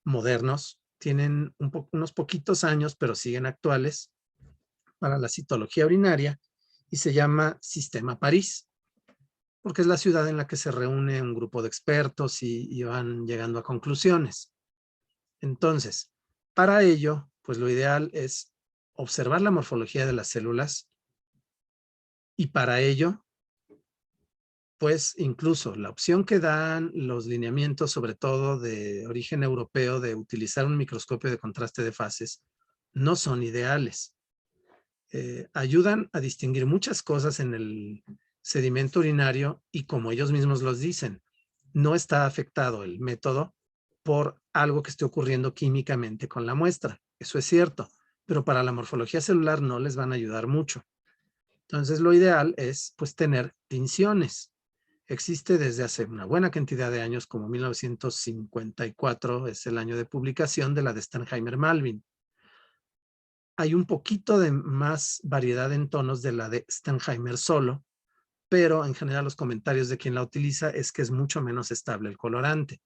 modernos, tienen unos poquitos años, pero siguen actuales para la citología urinaria y se llama Sistema París, porque es la ciudad en la que se reúne un grupo de expertos y van llegando a conclusiones. Entonces, para ello, pues lo ideal es observar la morfología de las células y para ello, pues incluso la opción que dan los lineamientos, sobre todo de origen europeo, de utilizar un microscopio de contraste de fases, no son ideales. Ayudan a distinguir muchas cosas en el sedimento urinario y, como ellos mismos los dicen, no está afectado el método por algo que esté ocurriendo químicamente con la muestra. Eso es cierto, pero para la morfología celular no les van a ayudar mucho. Entonces, lo ideal es pues tener tinciones. Existe desde hace una buena cantidad de años, como 1954 es el año de publicación de la de Steinheimer-Malvin. Hay un poquito de más variedad en tonos de la de Steinheimer solo, pero en general los comentarios de quien la utiliza es que es mucho menos estable el colorante.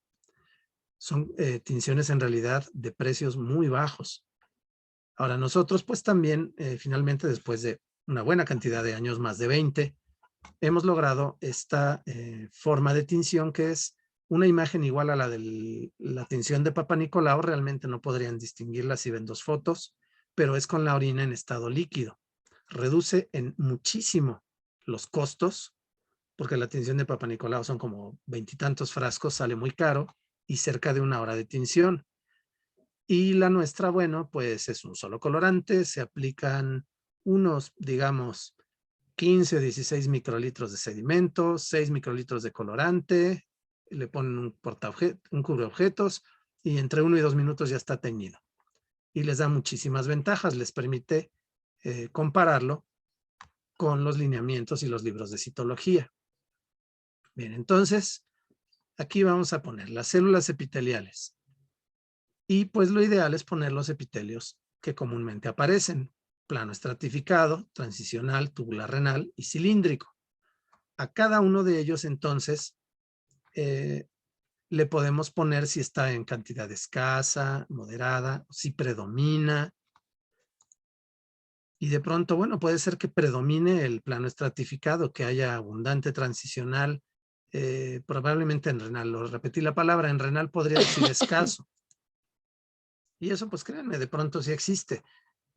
Son tinciones en realidad de precios muy bajos. Ahora nosotros pues también finalmente después de una buena cantidad de años, más de 20, hemos logrado esta forma de tinción que es una imagen igual a la de la tinción de Papa Nicolau. Realmente no podrían distinguirla si ven dos fotos, pero es con la orina en estado líquido. Reduce en muchísimo los costos, porque la tinción de Papa Nicolau son como 20 y tantos frascos, sale muy caro y cerca de 1 hora de tinción. Y la nuestra, bueno, pues es un solo colorante, se aplican unos, digamos, 15 o 16 microlitros de sedimento, 6 microlitros de colorante, le ponen un cubreobjetos y entre 1 y 2 minutos ya está teñido. Y les da muchísimas ventajas, les permite compararlo con los lineamientos y los libros de citología. Bien, entonces, aquí vamos a poner las células epiteliales. Y pues lo ideal es poner los epitelios que comúnmente aparecen: plano estratificado, transicional, tubular renal y cilíndrico. A cada uno de ellos entonces le podemos poner si está en cantidad escasa, moderada, si predomina. Y de pronto, bueno, puede ser que predomine el plano estratificado, que haya abundante transicional, probablemente en renal. Lo repetí la palabra, en renal podría decir escaso. Y eso, pues créanme, de pronto sí existe.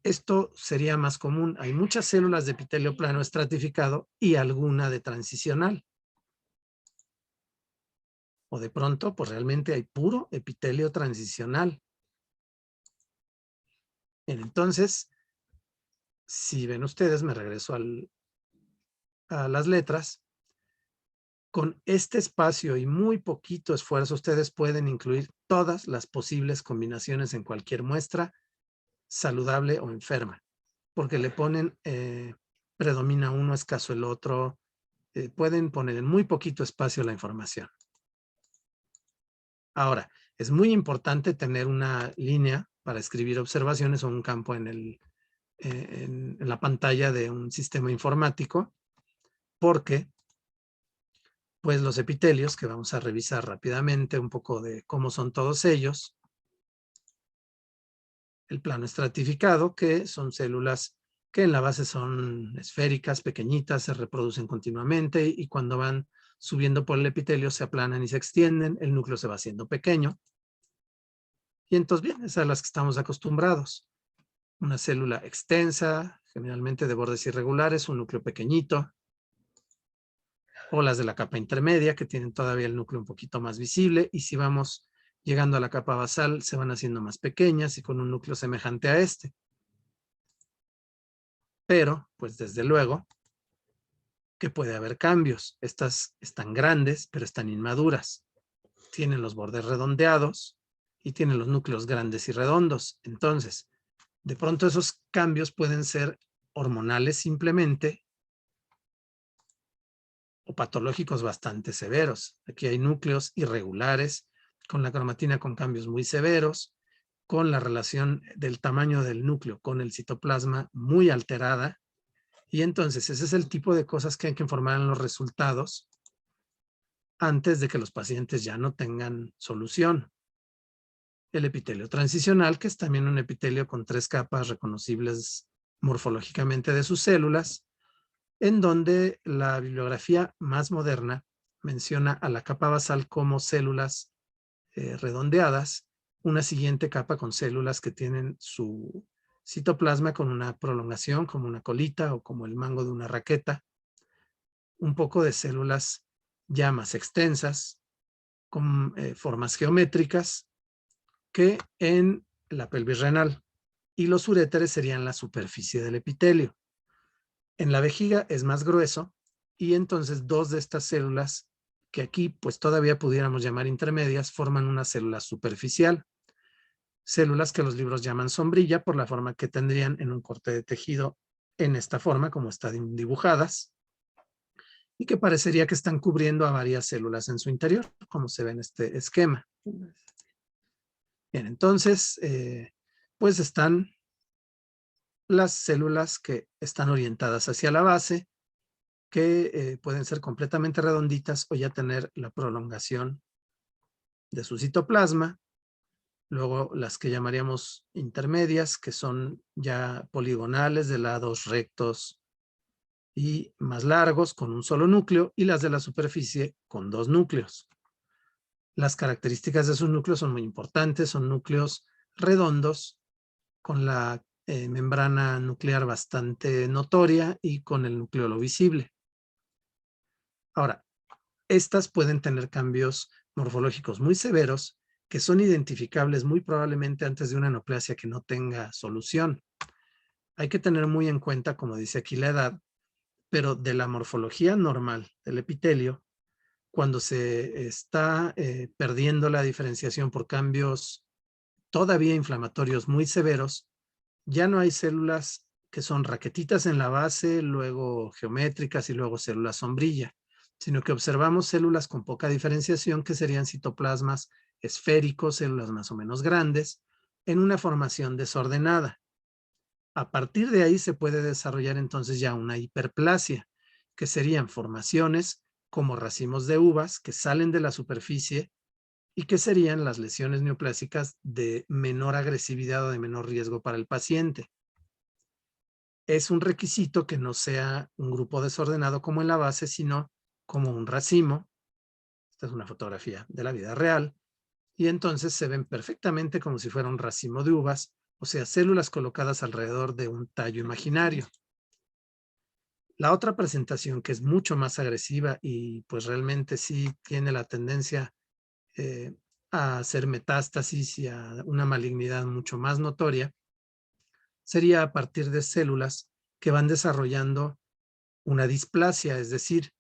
Esto sería más común. Hay muchas células de epitelio plano estratificado y alguna de transicional. O de pronto, pues realmente hay puro epitelio transicional. Bien, entonces, si ven ustedes, me regreso a las letras. Con este espacio y muy poquito esfuerzo, ustedes pueden incluir todas las posibles combinaciones en cualquier muestra, saludable o enferma, porque le ponen, predomina uno, escaso el otro, pueden poner en muy poquito espacio la información. Ahora, es muy importante tener una línea para escribir observaciones o un campo en la pantalla de un sistema informático, porque pues los epitelios, que vamos a revisar rápidamente un poco de cómo son todos ellos. El plano estratificado, que son células que en la base son esféricas, pequeñitas, se reproducen continuamente y cuando van subiendo por el epitelio se aplanan y se extienden, el núcleo se va haciendo pequeño. Y entonces, bien, esas a las que estamos acostumbrados. Una célula extensa, generalmente de bordes irregulares, un núcleo pequeñito, o las de la capa intermedia, que tienen todavía el núcleo un poquito más visible, y si vamos llegando a la capa basal, se van haciendo más pequeñas y con un núcleo semejante a este. Pero, pues desde luego, que puede haber cambios. Estas están grandes, pero están inmaduras. Tienen los bordes redondeados y tienen los núcleos grandes y redondos. Entonces, de pronto esos cambios pueden ser hormonales simplemente, o patológicos bastante severos. Aquí hay núcleos irregulares, con la cromatina con cambios muy severos, con la relación del tamaño del núcleo con el citoplasma muy alterada, y entonces ese es el tipo de cosas que hay que informar en los resultados antes de que los pacientes ya no tengan solución. El epitelio transicional, que es también un epitelio con 3 capas reconocibles morfológicamente de sus células, en donde la bibliografía más moderna menciona a la capa basal como células redondeadas, una siguiente capa con células que tienen su citoplasma con una prolongación como una colita o como el mango de una raqueta, un poco de células ya más extensas, con formas geométricas, que en la pelvis renal, y los uréteres serían la superficie del epitelio. En la vejiga es más grueso y entonces 2 de estas células, que aquí pues todavía pudiéramos llamar intermedias, forman una célula superficial. Células que los libros llaman sombrilla por la forma que tendrían en un corte de tejido en esta forma, como están dibujadas, y que parecería que están cubriendo a varias células en su interior, como se ve en este esquema. Bien, entonces, pues están las células que están orientadas hacia la base, que pueden ser completamente redonditas o ya tener la prolongación de su citoplasma. Luego las que llamaríamos intermedias, que son ya poligonales de lados rectos y más largos con un solo núcleo, y las de la superficie con 2 núcleos. Las características de sus núcleos son muy importantes, son núcleos redondos con la membrana nuclear bastante notoria y con el nucleolo visible. Ahora, estas pueden tener cambios morfológicos muy severos que son identificables muy probablemente antes de una neoplasia que no tenga solución. Hay que tener muy en cuenta, como dice aquí, la edad, pero de la morfología normal del epitelio, cuando se está perdiendo la diferenciación por cambios todavía inflamatorios muy severos, ya no hay células que son raquetitas en la base, luego geométricas y luego células sombrilla, sino que observamos células con poca diferenciación que serían citoplasmas esféricos, células más o menos grandes, en una formación desordenada. A partir de ahí se puede desarrollar entonces ya una hiperplasia, que serían formaciones como racimos de uvas que salen de la superficie y que serían las lesiones neoplásicas de menor agresividad o de menor riesgo para el paciente. Es un requisito que no sea un grupo desordenado como en la base, sino como un racimo. Esta es una fotografía de la vida real. Y entonces se ven perfectamente como si fuera un racimo de uvas, o sea, células colocadas alrededor de un tallo imaginario. La otra presentación, que es mucho más agresiva y pues realmente sí tiene la tendencia a hacer metástasis y a una malignidad mucho más notoria, sería a partir de células que van desarrollando una displasia, es decir,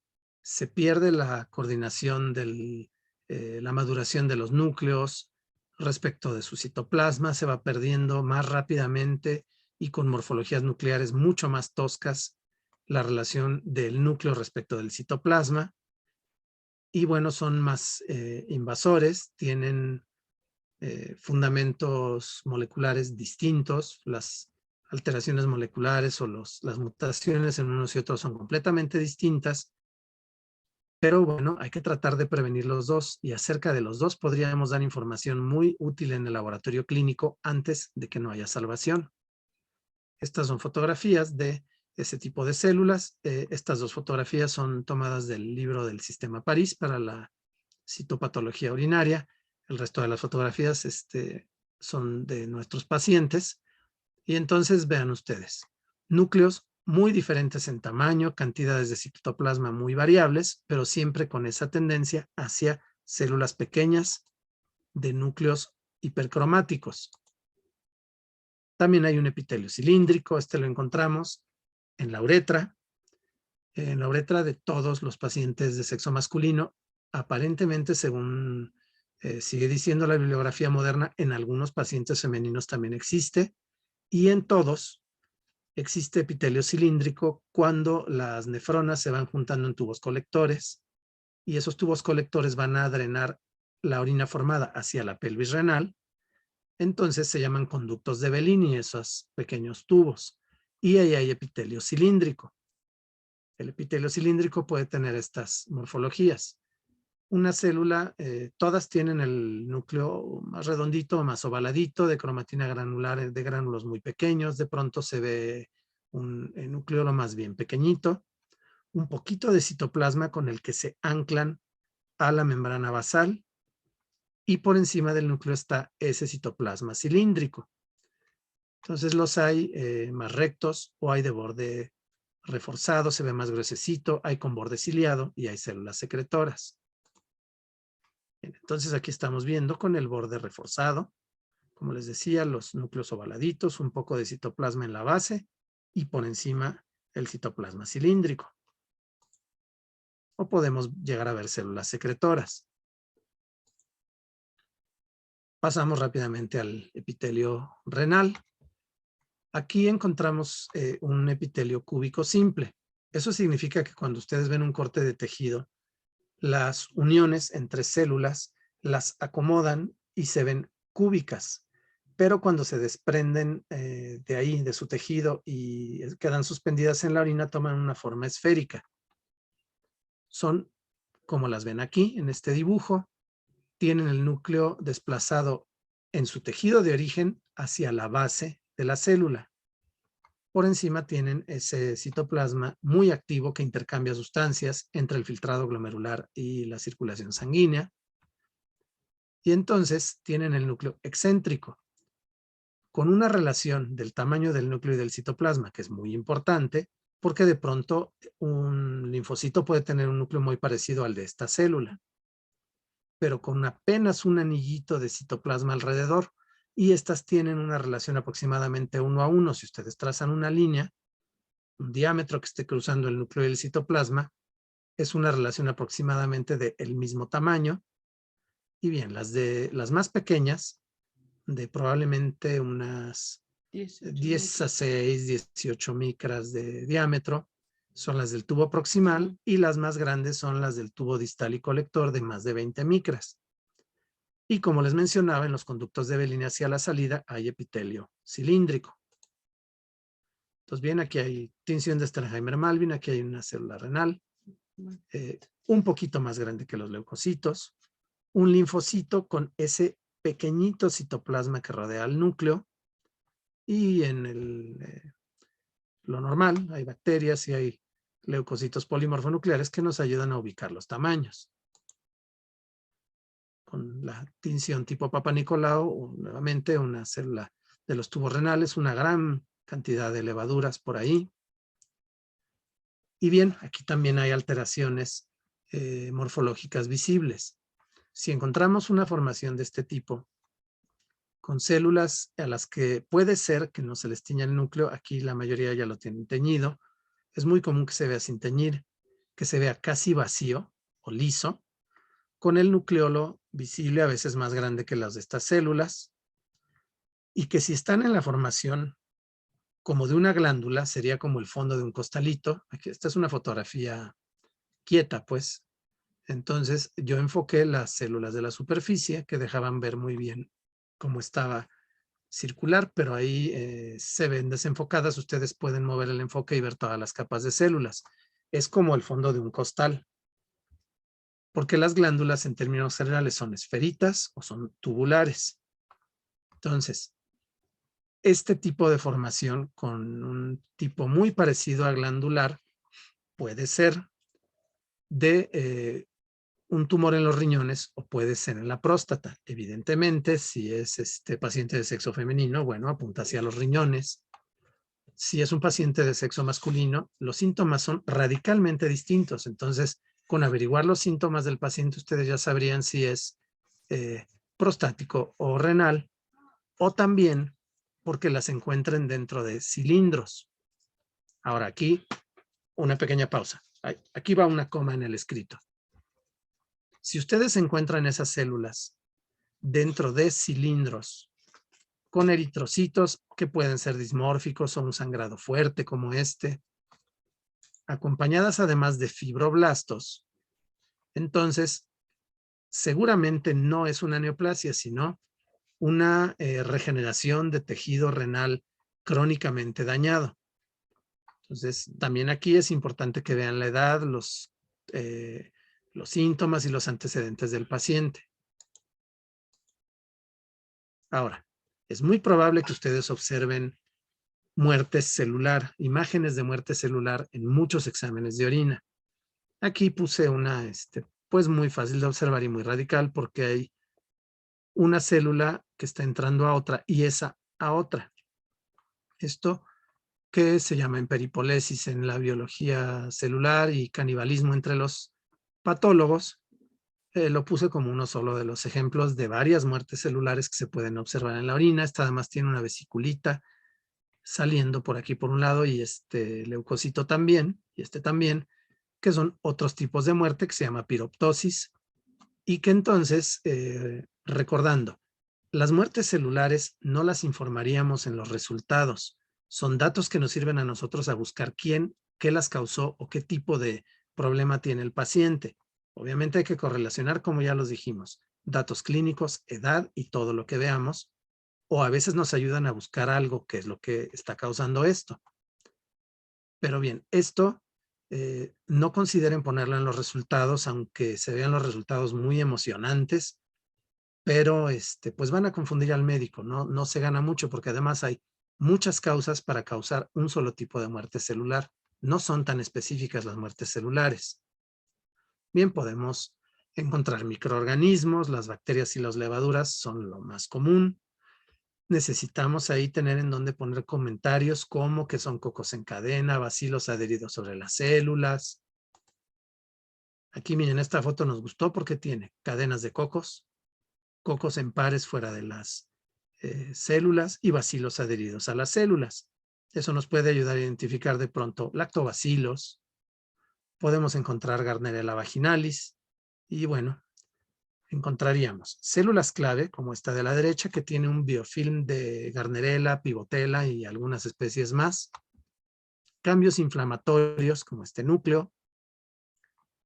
se pierde la coordinación de la maduración de los núcleos respecto de su citoplasma, se va perdiendo más rápidamente y con morfologías nucleares mucho más toscas la relación del núcleo respecto del citoplasma. Y bueno, son más invasores, tienen fundamentos moleculares distintos, las alteraciones moleculares o las mutaciones en unos y otros son completamente distintas, pero bueno, hay que tratar de prevenir los dos y acerca de los dos podríamos dar información muy útil en el laboratorio clínico antes de que no haya salvación. Estas son fotografías de ese tipo de células. Estas dos fotografías son tomadas del libro del Sistema París para la citopatología urinaria. El resto de las fotografías son de nuestros pacientes. Y entonces vean ustedes, núcleos muy diferentes en tamaño, cantidades de citoplasma muy variables, pero siempre con esa tendencia hacia células pequeñas de núcleos hipercromáticos. También hay un epitelio cilíndrico, lo encontramos en la uretra de todos los pacientes de sexo masculino. Aparentemente, según sigue diciendo la bibliografía moderna, en algunos pacientes femeninos también existe, y en todos existe epitelio cilíndrico cuando las nefronas se van juntando en tubos colectores, y esos tubos colectores van a drenar la orina formada hacia la pelvis renal. Entonces se llaman conductos de Bellini, esos pequeños tubos, y ahí hay epitelio cilíndrico. El epitelio cilíndrico puede tener estas morfologías. Una célula, todas tienen el núcleo más redondito, más ovaladito, de cromatina granular, de gránulos muy pequeños. De pronto se ve un núcleo más bien pequeñito, un poquito de citoplasma con el que se anclan a la membrana basal, y por encima del núcleo está ese citoplasma cilíndrico. Entonces los hay más rectos o hay de borde reforzado, se ve más gruesecito, hay con borde ciliado y hay células secretoras. Bien, entonces aquí estamos viendo con el borde reforzado, como les decía, los núcleos ovaladitos, un poco de citoplasma en la base y por encima el citoplasma cilíndrico. O podemos llegar a ver células secretoras. Pasamos rápidamente al epitelio renal. Aquí encontramos un epitelio cúbico simple. Eso significa que cuando ustedes ven un corte de tejido, las uniones entre células las acomodan y se ven cúbicas. Pero cuando se desprenden de ahí, de su tejido, y quedan suspendidas en la orina, toman una forma esférica. Son como las ven aquí en este dibujo. Tienen el núcleo desplazado en su tejido de origen hacia la base de la célula. Por encima tienen ese citoplasma muy activo que intercambia sustancias entre el filtrado glomerular y la circulación sanguínea. Y entonces tienen el núcleo excéntrico, con una relación del tamaño del núcleo y del citoplasma, que es muy importante, porque de pronto un linfocito puede tener un núcleo muy parecido al de esta célula, pero con apenas un anillito de citoplasma alrededor, y estas tienen una relación aproximadamente 1 a 1. Si ustedes trazan una línea, un diámetro que esté cruzando el núcleo y el citoplasma, es una relación aproximadamente del mismo tamaño. Y bien, las más pequeñas, de probablemente unas 10 a 6, 18 micras de diámetro, son las del tubo proximal, y las más grandes son las del tubo distal y colector de más de 20 micras. Y como les mencionaba, en los conductos de Bellini hacia la salida hay epitelio cilíndrico. Entonces bien, aquí hay tinción de Stenheimer-Malvin, aquí hay una célula renal, un poquito más grande que los leucocitos, un linfocito con ese pequeñito citoplasma que rodea al núcleo, y en lo normal hay bacterias y hay leucocitos polimorfonucleares que nos ayudan a ubicar los tamaños. Con la tinción tipo Papa Nicolau, nuevamente una célula de los tubos renales, una gran cantidad de levaduras por ahí. Y bien, aquí también hay alteraciones morfológicas visibles. Si encontramos una formación de este tipo, con células a las que puede ser que no se les tiña el núcleo, aquí la mayoría ya lo tienen teñido, es muy común que se vea sin teñir, que se vea casi vacío o liso, con el nucleolo visible a veces más grande que las de estas células, y que si están en la formación como de una glándula, sería como el fondo de un costalito. Aquí, esta es una fotografía quieta, pues. Entonces yo enfoqué las células de la superficie que dejaban ver muy bien cómo estaba circular, pero ahí se ven desenfocadas. Ustedes pueden mover el enfoque y ver todas las capas de células. Es como el fondo de un costal, porque las glándulas en términos generales son esferitas o son tubulares. Entonces, este tipo de formación con un tipo muy parecido a glandular puede ser de un tumor en los riñones o puede ser en la próstata. Evidentemente, si es paciente de sexo femenino, bueno, apunta hacia los riñones. Si es un paciente de sexo masculino, los síntomas son radicalmente distintos. Entonces, con averiguar los síntomas del paciente, ustedes ya sabrían si es prostático o renal, o también porque las encuentren dentro de cilindros. Ahora, aquí una pequeña pausa. Aquí va una coma en el escrito. Si ustedes encuentran esas células dentro de cilindros con eritrocitos que pueden ser dismórficos o un sangrado fuerte como este, acompañadas además de fibroblastos, entonces seguramente no es una neoplasia, sino una regeneración de tejido renal crónicamente dañado. Entonces, también aquí es importante que vean la edad, los síntomas y los antecedentes del paciente. Ahora, es muy probable que ustedes observen muerte celular, imágenes de muerte celular en muchos exámenes de orina. Aquí puse una, pues muy fácil de observar y muy radical porque hay una célula que está entrando a otra y esa a otra. Esto que se llama emperipolesis en la biología celular y canibalismo entre los patólogos, lo puse como uno solo de los ejemplos de varias muertes celulares que se pueden observar en la orina. Esta además tiene una vesiculita saliendo por aquí por un lado y este leucocito también, y este también, que son otros tipos de muerte que se llama piroptosis y que entonces, recordando, las muertes celulares no las informaríamos en los resultados. Son datos que nos sirven a nosotros a buscar quién, qué las causó o qué tipo de problema tiene el paciente. Obviamente hay que correlacionar, como ya los dijimos, datos clínicos, edad y todo lo que veamos, o a veces nos ayudan a buscar algo que es lo que está causando esto. Pero bien, esto no consideren ponerlo en los resultados, aunque se vean los resultados muy emocionantes, pero pues van a confundir al médico, no se gana mucho porque además hay muchas causas para causar un solo tipo de muerte celular. No son tan específicas las muertes celulares. Bien, podemos encontrar microorganismos, las bacterias y las levaduras son lo más común. Necesitamos ahí tener en donde poner comentarios como que son cocos en cadena, bacilos adheridos sobre las células. Aquí miren, esta foto nos gustó porque tiene cadenas de cocos en pares fuera de las células y bacilos adheridos a las células. Eso nos puede ayudar a identificar de pronto lactobacilos. Podemos encontrar Gardnerella vaginalis y bueno, encontraríamos células clave, como esta de la derecha, que tiene un biofilm de Gardnerella, pivotela y algunas especies más. Cambios inflamatorios, como este núcleo.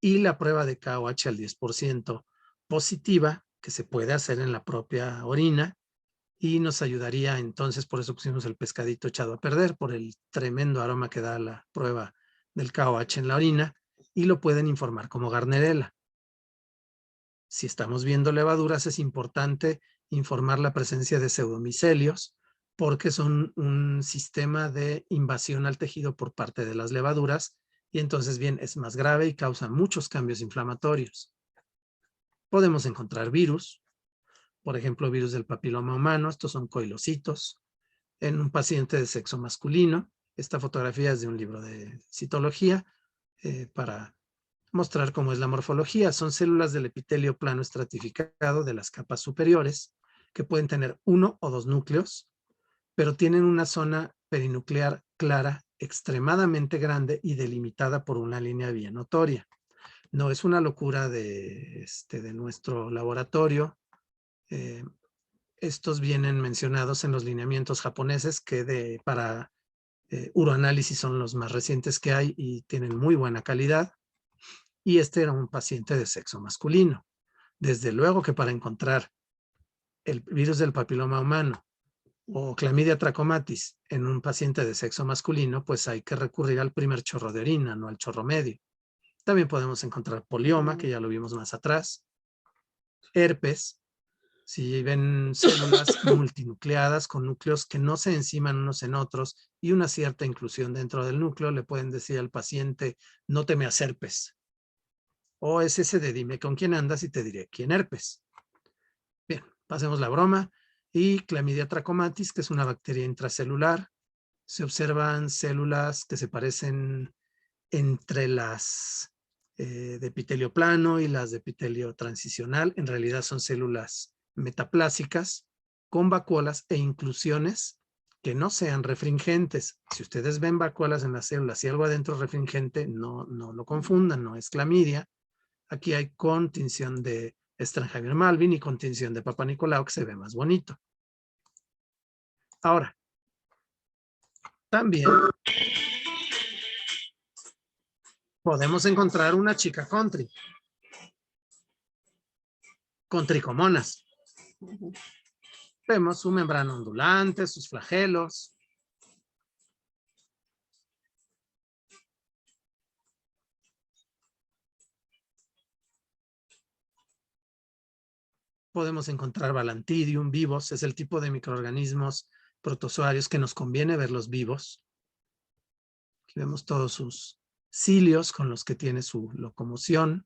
Y la prueba de KOH al 10% positiva, que se puede hacer en la propia orina. Y nos ayudaría entonces, por eso pusimos el pescadito echado a perder, por el tremendo aroma que da la prueba del KOH en la orina. Y lo pueden informar como Gardnerella. Si estamos viendo levaduras, es importante informar la presencia de pseudomicelios porque son un sistema de invasión al tejido por parte de las levaduras y entonces bien, es más grave y causa muchos cambios inflamatorios. Podemos encontrar virus, por ejemplo, virus del papiloma humano, estos son coilocitos, en un paciente de sexo masculino. Esta fotografía es de un libro de citología para mostrar cómo es la morfología. Son células del epitelio plano estratificado de las capas superiores, que pueden tener 1 o 2 núcleos, pero tienen una zona perinuclear clara, extremadamente grande y delimitada por una línea bien notoria. No es una locura de nuestro laboratorio. Estos vienen mencionados en los lineamientos japoneses que para uroanálisis son los más recientes que hay y tienen muy buena calidad. Y este era un paciente de sexo masculino. Desde luego que para encontrar el virus del papiloma humano o clamidia trachomatis en un paciente de sexo masculino, pues hay que recurrir al primer chorro de orina, no al chorro medio. También podemos encontrar polioma, que ya lo vimos más atrás, herpes, si ven células multinucleadas con núcleos que no se enciman unos en otros y una cierta inclusión dentro del núcleo, le pueden decir al paciente, no te me acerpes. O es ese de dime con quién andas y te diré quién herpes. Bien, pasemos la broma. Y clamidia trachomatis, que es una bacteria intracelular. Se observan células que se parecen entre las de epitelio plano y las de epitelio transicional. En realidad son células metaplásicas con vacuolas e inclusiones que no sean refringentes. Si ustedes ven vacuolas en las células y algo adentro refringente, no lo confundan, no es clamidia. Aquí hay continción de Stranhamer Malvin y continción de Papa Nicolau, que se ve más bonito. Ahora, también podemos encontrar una chica country con tricomonas. Vemos su membrana ondulante, sus flagelos. Podemos encontrar Balantidium vivos, es el tipo de microorganismos protozoarios que nos conviene verlos vivos. Aquí vemos todos sus cilios con los que tiene su locomoción.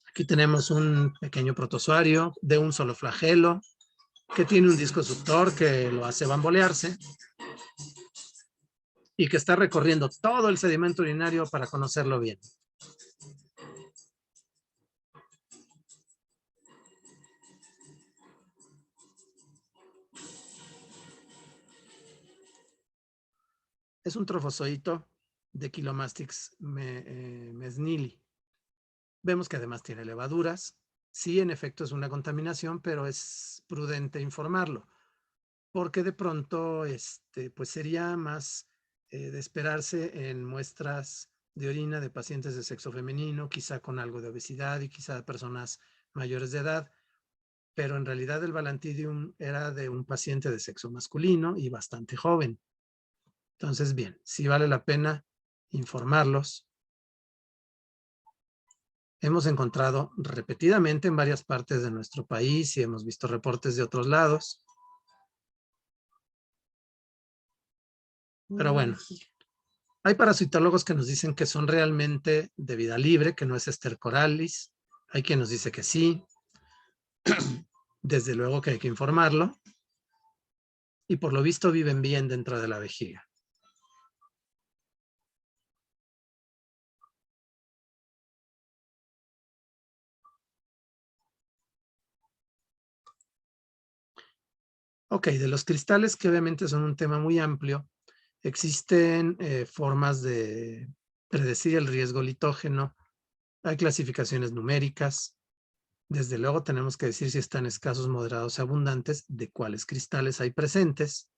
Aquí tenemos un pequeño protozoario de un solo flagelo que tiene un disco suctor que lo hace bambolearse y que está recorriendo todo el sedimento urinario para conocerlo bien. Es un trofozoito de Chilomastix mesnili. Vemos que además tiene levaduras. Sí, en efecto es una contaminación, pero es prudente informarlo, porque de pronto pues sería más de esperarse en muestras de orina de pacientes de sexo femenino, quizá con algo de obesidad y quizá de personas mayores de edad, pero en realidad el Balantidium era de un paciente de sexo masculino y bastante joven. Entonces, bien, sí vale la pena informarlos. Hemos encontrado repetidamente en varias partes de nuestro país y hemos visto reportes de otros lados. Pero bueno, hay parasitólogos que nos dicen que son realmente de vida libre, que no es estercoralis. Hay quien nos dice que sí. Desde luego que hay que informarlo. Y por lo visto viven bien dentro de la vejiga. Ok, de los cristales, que obviamente son un tema muy amplio, existen formas de predecir el riesgo litógeno. Hay clasificaciones numéricas. Desde luego tenemos que decir si están escasos, moderados y abundantes, de cuáles cristales hay presentes.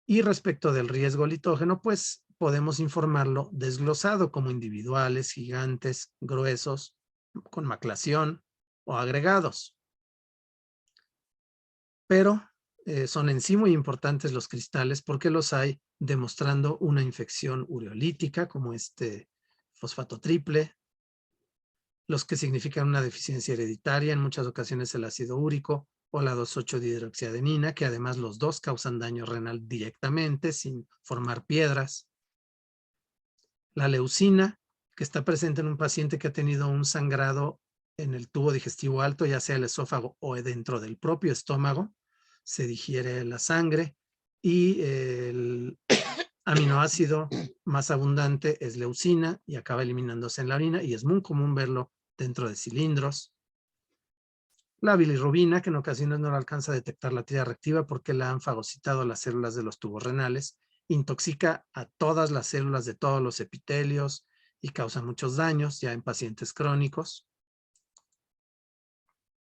Y respecto del riesgo litógeno, pues podemos informarlo desglosado como individuales, gigantes, gruesos, con maclación o agregados. Pero son en sí muy importantes los cristales porque los hay demostrando una infección ureolítica como este fosfato triple, los que significan una deficiencia hereditaria, en muchas ocasiones el ácido úrico o la 2,8-dihidroxiadenina, que además los dos causan daño renal directamente sin formar piedras. La leucina, que está presente en un paciente que ha tenido un sangrado en el tubo digestivo alto, ya sea el esófago o dentro del propio estómago, se digiere la sangre y el aminoácido más abundante es leucina y acaba eliminándose en la orina y es muy común verlo dentro de cilindros. La bilirrubina, que en ocasiones no la alcanza a detectar la tira reactiva porque la han fagocitado las células de los tubos renales, intoxica a todas las células de todos los epitelios y causa muchos daños ya en pacientes crónicos.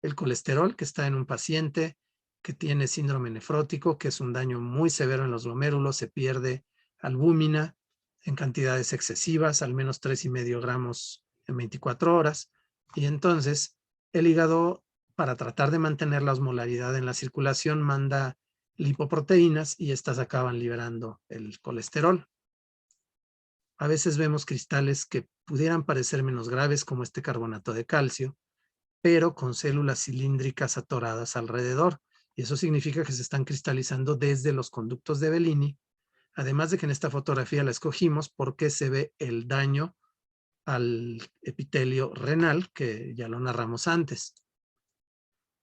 El colesterol, que está en un paciente que tiene síndrome nefrótico, que es un daño muy severo en los glomérulos, se pierde albúmina en cantidades excesivas, al menos 3,5 gramos en 24 horas. Y entonces el hígado, para tratar de mantener la osmolaridad en la circulación, manda lipoproteínas y estas acaban liberando el colesterol. A veces vemos cristales que pudieran parecer menos graves, como este carbonato de calcio, pero con células cilíndricas atoradas alrededor. Y eso significa que se están cristalizando desde los conductos de Bellini. Además de que en esta fotografía la escogimos porque se ve el daño al epitelio renal, que ya lo narramos antes.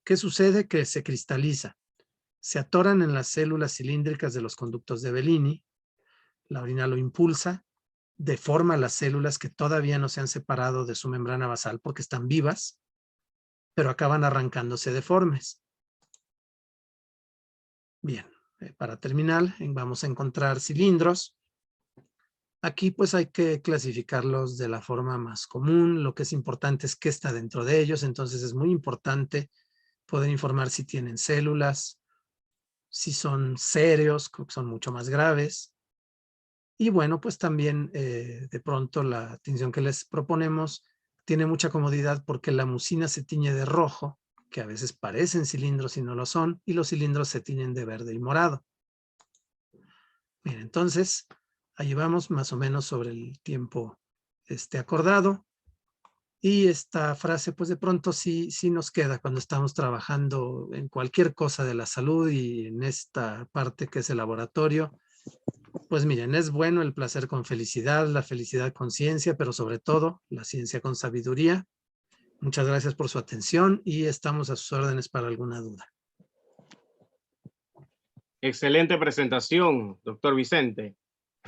¿Qué sucede? Que se cristaliza. Se atoran en las células cilíndricas de los conductos de Bellini. La orina lo impulsa, deforma las células que todavía no se han separado de su membrana basal porque están vivas, pero acaban arrancándose deformes. Bien, para terminar, vamos a encontrar cilindros. Aquí pues hay que clasificarlos de la forma más común. Lo que es importante es qué está dentro de ellos. Entonces es muy importante poder informar si tienen células, si son serios, que son mucho más graves. Y bueno, pues también de pronto la tinción que les proponemos tiene mucha comodidad porque la mucina se tiñe de rojo, que a veces parecen cilindros y no lo son, y los cilindros se tiñen de verde y morado. Bien, entonces, ahí vamos más o menos sobre el tiempo acordado. Y esta frase, pues de pronto sí nos queda cuando estamos trabajando en cualquier cosa de la salud y en esta parte que es el laboratorio. Pues miren, es bueno el placer con felicidad, la felicidad con ciencia, pero sobre todo la ciencia con sabiduría. Muchas gracias por su atención y estamos a sus órdenes para alguna duda. Excelente presentación, doctor Vicente.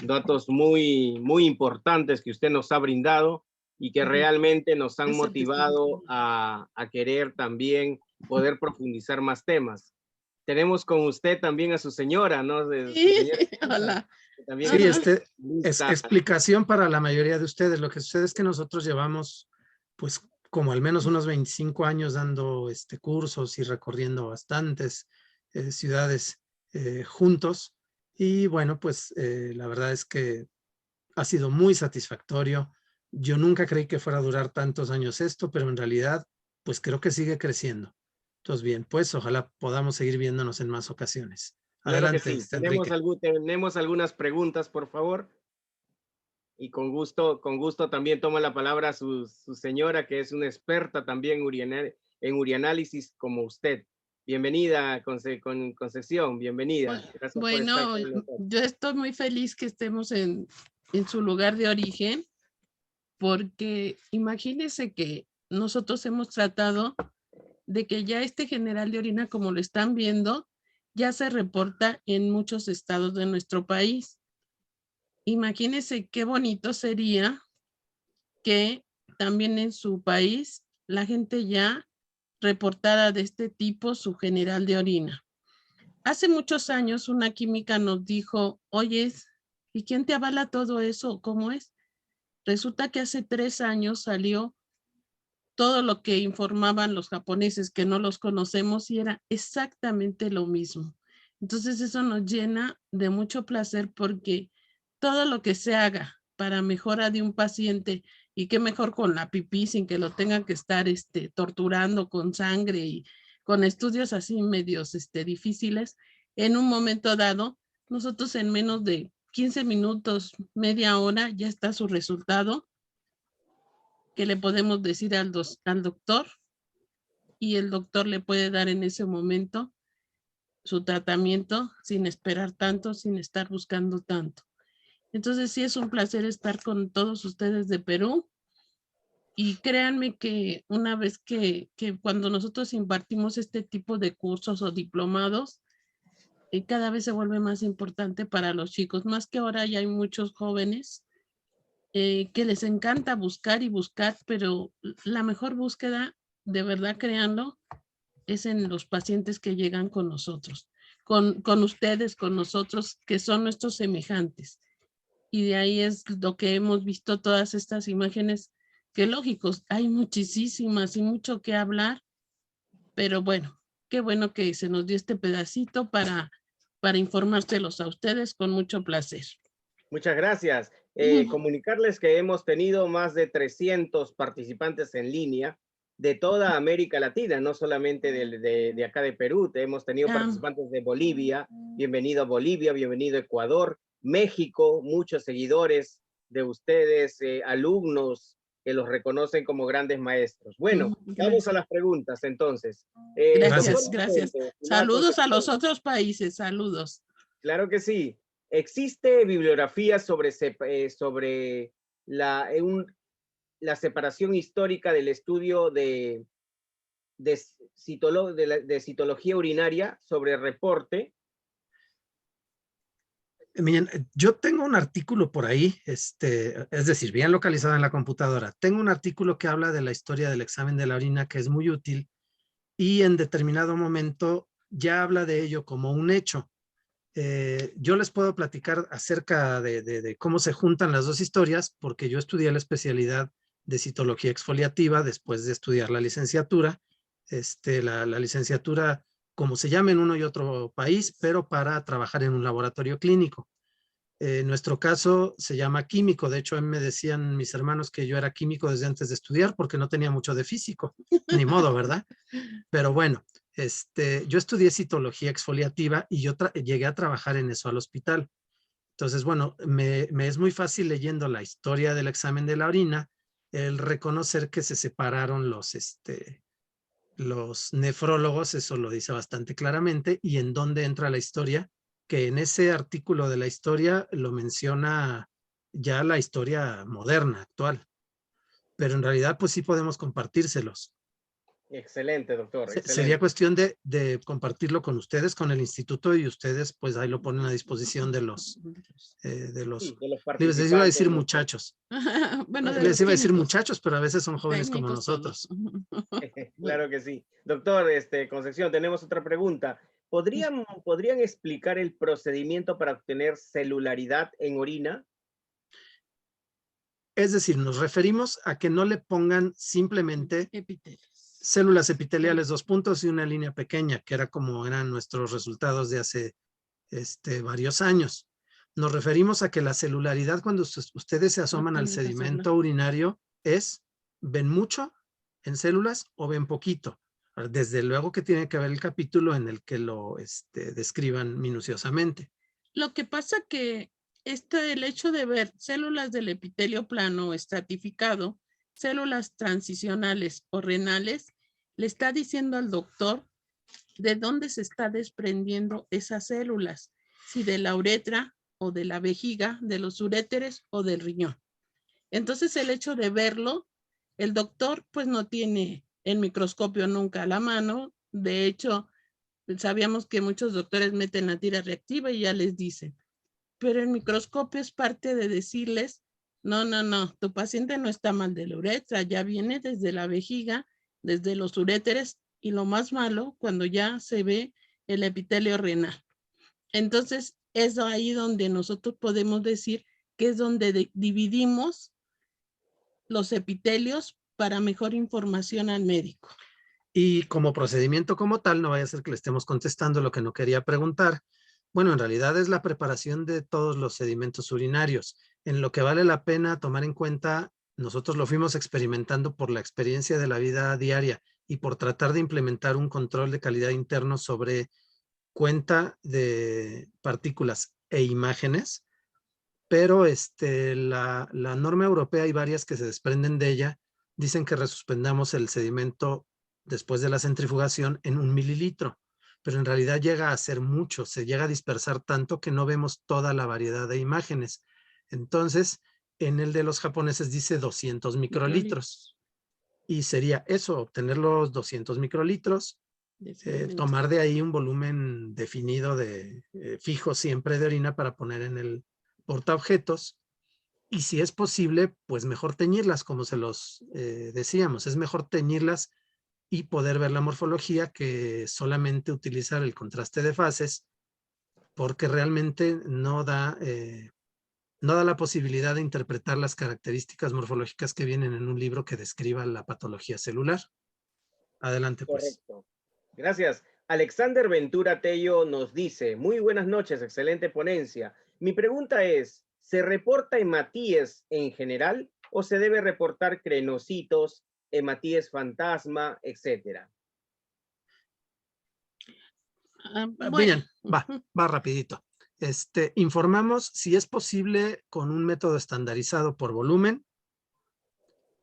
Datos muy importantes que usted nos ha brindado y que realmente nos han motivado a querer también poder profundizar más temas. Tenemos con usted también a su señora, ¿no? Sí, hola. También sí, es explicación para la mayoría de ustedes. Lo que sucede es que nosotros llevamos, pues, como al menos unos 25 años dando cursos y recorriendo bastantes ciudades juntos. Y bueno, pues la verdad es que ha sido muy satisfactorio. Yo nunca creí que fuera a durar tantos años esto, pero en realidad, pues creo que sigue creciendo. Entonces, bien, pues ojalá podamos seguir viéndonos en más ocasiones. Adelante, claro que sí. Enrique. Tenemos algunas preguntas, por favor. Y con gusto también toma la palabra su señora, que es una experta también en urianálisis como usted. Bienvenida, Concepción, bienvenida. Gracias bueno, por estar con nosotros. Yo estoy muy feliz que estemos en su lugar de origen, porque imagínense que nosotros hemos tratado de que ya este general de orina, como lo están viendo, ya se reporta en muchos estados de nuestro país. Imagínense qué bonito sería que también en su país la gente ya reportara de este tipo su general de orina. Hace muchos años una química nos dijo, oye, ¿y quién te avala todo eso? ¿Cómo es? Resulta que hace 3 años salió todo lo que informaban los japoneses, que no los conocemos, y era exactamente lo mismo. Entonces eso nos llena de mucho placer, porque todo lo que se haga para mejora de un paciente, y qué mejor con la pipí, sin que lo tengan que estar torturando con sangre y con estudios así medios difíciles, en un momento dado, nosotros en menos de 15 minutos, media hora, ya está su resultado, que le podemos decir al doctor, y el doctor le puede dar en ese momento su tratamiento sin esperar tanto, sin estar buscando tanto. Entonces sí es un placer estar con todos ustedes de Perú, y créanme que una vez que cuando nosotros impartimos este tipo de cursos o diplomados, cada vez se vuelve más importante para los chicos, más que ahora ya hay muchos jóvenes que les encanta buscar y buscar, pero la mejor búsqueda, de verdad, créanlo, es en los pacientes que llegan con nosotros, con ustedes, con nosotros, que son nuestros semejantes. Y de ahí es lo que hemos visto todas estas imágenes, que lógicos, hay muchísimas y mucho que hablar, pero bueno, qué bueno que se nos dio este pedacito para informárselos a ustedes con mucho placer. Muchas gracias. Comunicarles que hemos tenido más de 300 participantes en línea de toda América Latina, no solamente de acá de Perú. Hemos tenido participantes de Bolivia. Bienvenido a Bolivia, bienvenido a Ecuador, México, muchos seguidores de ustedes, alumnos que los reconocen como grandes maestros. Bueno, vamos a las preguntas entonces. Gracias, gracias. Saludos a los otros países, saludos. Claro que sí. ¿Existe bibliografía sobre la separación histórica del estudio de citología urinaria sobre reporte? Miren, yo tengo un artículo por ahí, es decir, bien localizado en la computadora. Tengo un artículo que habla de la historia del examen de la orina, que es muy útil, y en determinado momento ya habla de ello como un hecho. Yo les puedo platicar acerca de cómo se juntan las dos historias, porque yo estudié la especialidad de citología exfoliativa después de estudiar la licenciatura. La licenciatura, como se llama en uno y otro país, pero para trabajar en un laboratorio clínico. En nuestro caso se llama químico. De hecho, a mí me decían mis hermanos que yo era químico desde antes de estudiar porque no tenía mucho de físico. Ni modo, ¿verdad? Pero bueno, yo estudié citología exfoliativa y yo llegué a trabajar en eso al hospital. Entonces, bueno, me es muy fácil leyendo la historia del examen de la orina el reconocer que se separaron los nefrólogos, eso lo dice bastante claramente, y en dónde entra la historia, que en ese artículo de la historia lo menciona ya la historia moderna, actual. Pero en realidad, pues sí podemos compartírselos. Excelente, doctor. Excelente. Sería cuestión de compartirlo con ustedes, con el instituto, y ustedes pues ahí lo ponen a disposición de los participantes. Les iba a decir muchachos. Bueno, les iba a decir muchachos, pero a veces son jóvenes como nosotros. Claro que sí. Doctor Concepción, tenemos otra pregunta. ¿Podrían explicar el procedimiento para obtener celularidad en orina? Es decir, nos referimos a que no le pongan simplemente células epiteliales, 2 puntos y una línea pequeña, que era como eran nuestros resultados de hace varios años. Nos referimos a que la celularidad, cuando ustedes se asoman al sedimento urinario, ¿ven mucho en células o ven poquito? Desde luego que tiene que haber el capítulo en el que lo describan minuciosamente. Lo que pasa que el hecho de ver células del epitelio plano o estratificado, células transicionales o renales, le está diciendo al doctor de dónde se está desprendiendo esas células, si de la uretra o de la vejiga, de los uréteres o del riñón. Entonces el hecho de verlo, el doctor pues no tiene el microscopio nunca a la mano. De hecho, sabíamos que muchos doctores meten la tira reactiva y ya les dicen, pero el microscopio es parte de decirles, no, tu paciente no está mal de la uretra, ya viene desde la vejiga, desde los uréteres, y lo más malo, cuando ya se ve el epitelio renal. Entonces, es ahí donde nosotros podemos decir que es donde dividimos los epitelios para mejor información al médico. Y como procedimiento como tal, no vaya a ser que le estemos contestando lo que no quería preguntar. Bueno, en realidad es la preparación de todos los sedimentos urinarios. En lo que vale la pena tomar en cuenta, nosotros lo fuimos experimentando por la experiencia de la vida diaria y por tratar de implementar un control de calidad interno sobre cuenta de partículas e imágenes, pero la norma europea y varias que se desprenden de ella dicen que resuspendamos el sedimento después de la centrifugación en 1 mililitro, pero en realidad llega a ser mucho, se llega a dispersar tanto que no vemos toda la variedad de imágenes. Entonces, en el de los japoneses dice 200 microlitros. Y sería eso, obtener los 200 microlitros, tomar de ahí un volumen definido fijo siempre de orina para poner en el portaobjetos. Y si es posible, pues mejor teñirlas, como se los decíamos. Es mejor teñirlas y poder ver la morfología que solamente utilizar el contraste de fases, porque realmente no da la posibilidad de interpretar las características morfológicas que vienen en un libro que describa la patología celular. Adelante, pues. Correcto. Gracias. Alexander Ventura Tello nos dice, muy buenas noches, excelente ponencia. Mi pregunta es, ¿se reporta hematíes en general o se debe reportar crenocitos, hematíes fantasma, etcétera? Bien, va rapidito. Informamos si es posible con un método estandarizado por volumen,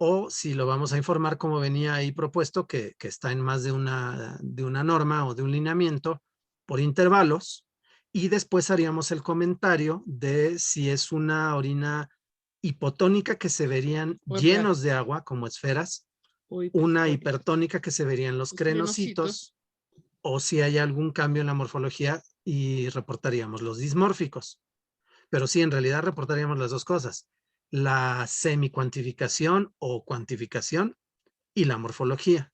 o si lo vamos a informar como venía ahí propuesto, que está en más de una norma o de un lineamiento, por intervalos, y después haríamos el comentario de si es una orina hipotónica que se verían llenos de agua como esferas, una hipertónica que se verían los crenocitos, o si hay algún cambio en la morfología y reportaríamos los dismórficos. Pero sí, en realidad reportaríamos las dos cosas: la semicuantificación o cuantificación y la morfología.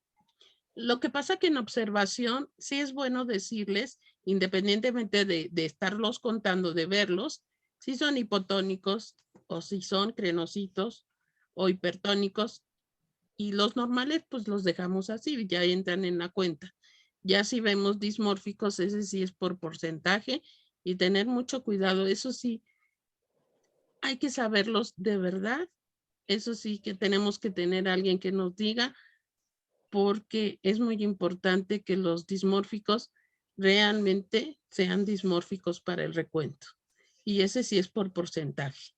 Lo que pasa que en observación sí es bueno decirles, independientemente de estarlos contando, de verlos, si son hipotónicos o si son crenocitos o hipertónicos, y los normales pues los dejamos así, ya entran en la cuenta. Ya si vemos dismórficos, ese sí es por porcentaje y tener mucho cuidado. Eso sí, hay que saberlos de verdad. Eso sí que tenemos que tener a alguien que nos diga, porque es muy importante que los dismórficos realmente sean dismórficos para el recuento. Y ese sí es por porcentaje.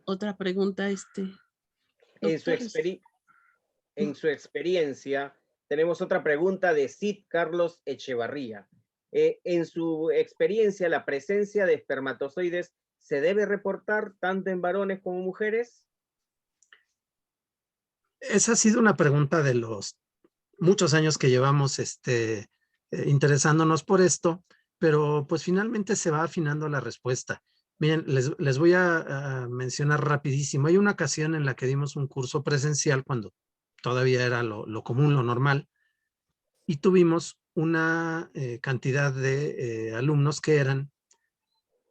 Otra pregunta, En su experiencia, tenemos otra pregunta de Cid Carlos Echevarría. En su experiencia, ¿la presencia de espermatozoides se debe reportar tanto en varones como mujeres? Esa ha sido una pregunta de los muchos años que llevamos interesándonos por esto, pero pues finalmente se va afinando la respuesta. Miren, les voy a mencionar rapidísimo. Hay una ocasión en la que dimos un curso presencial cuando todavía era lo común, lo normal, y tuvimos una cantidad de alumnos que eran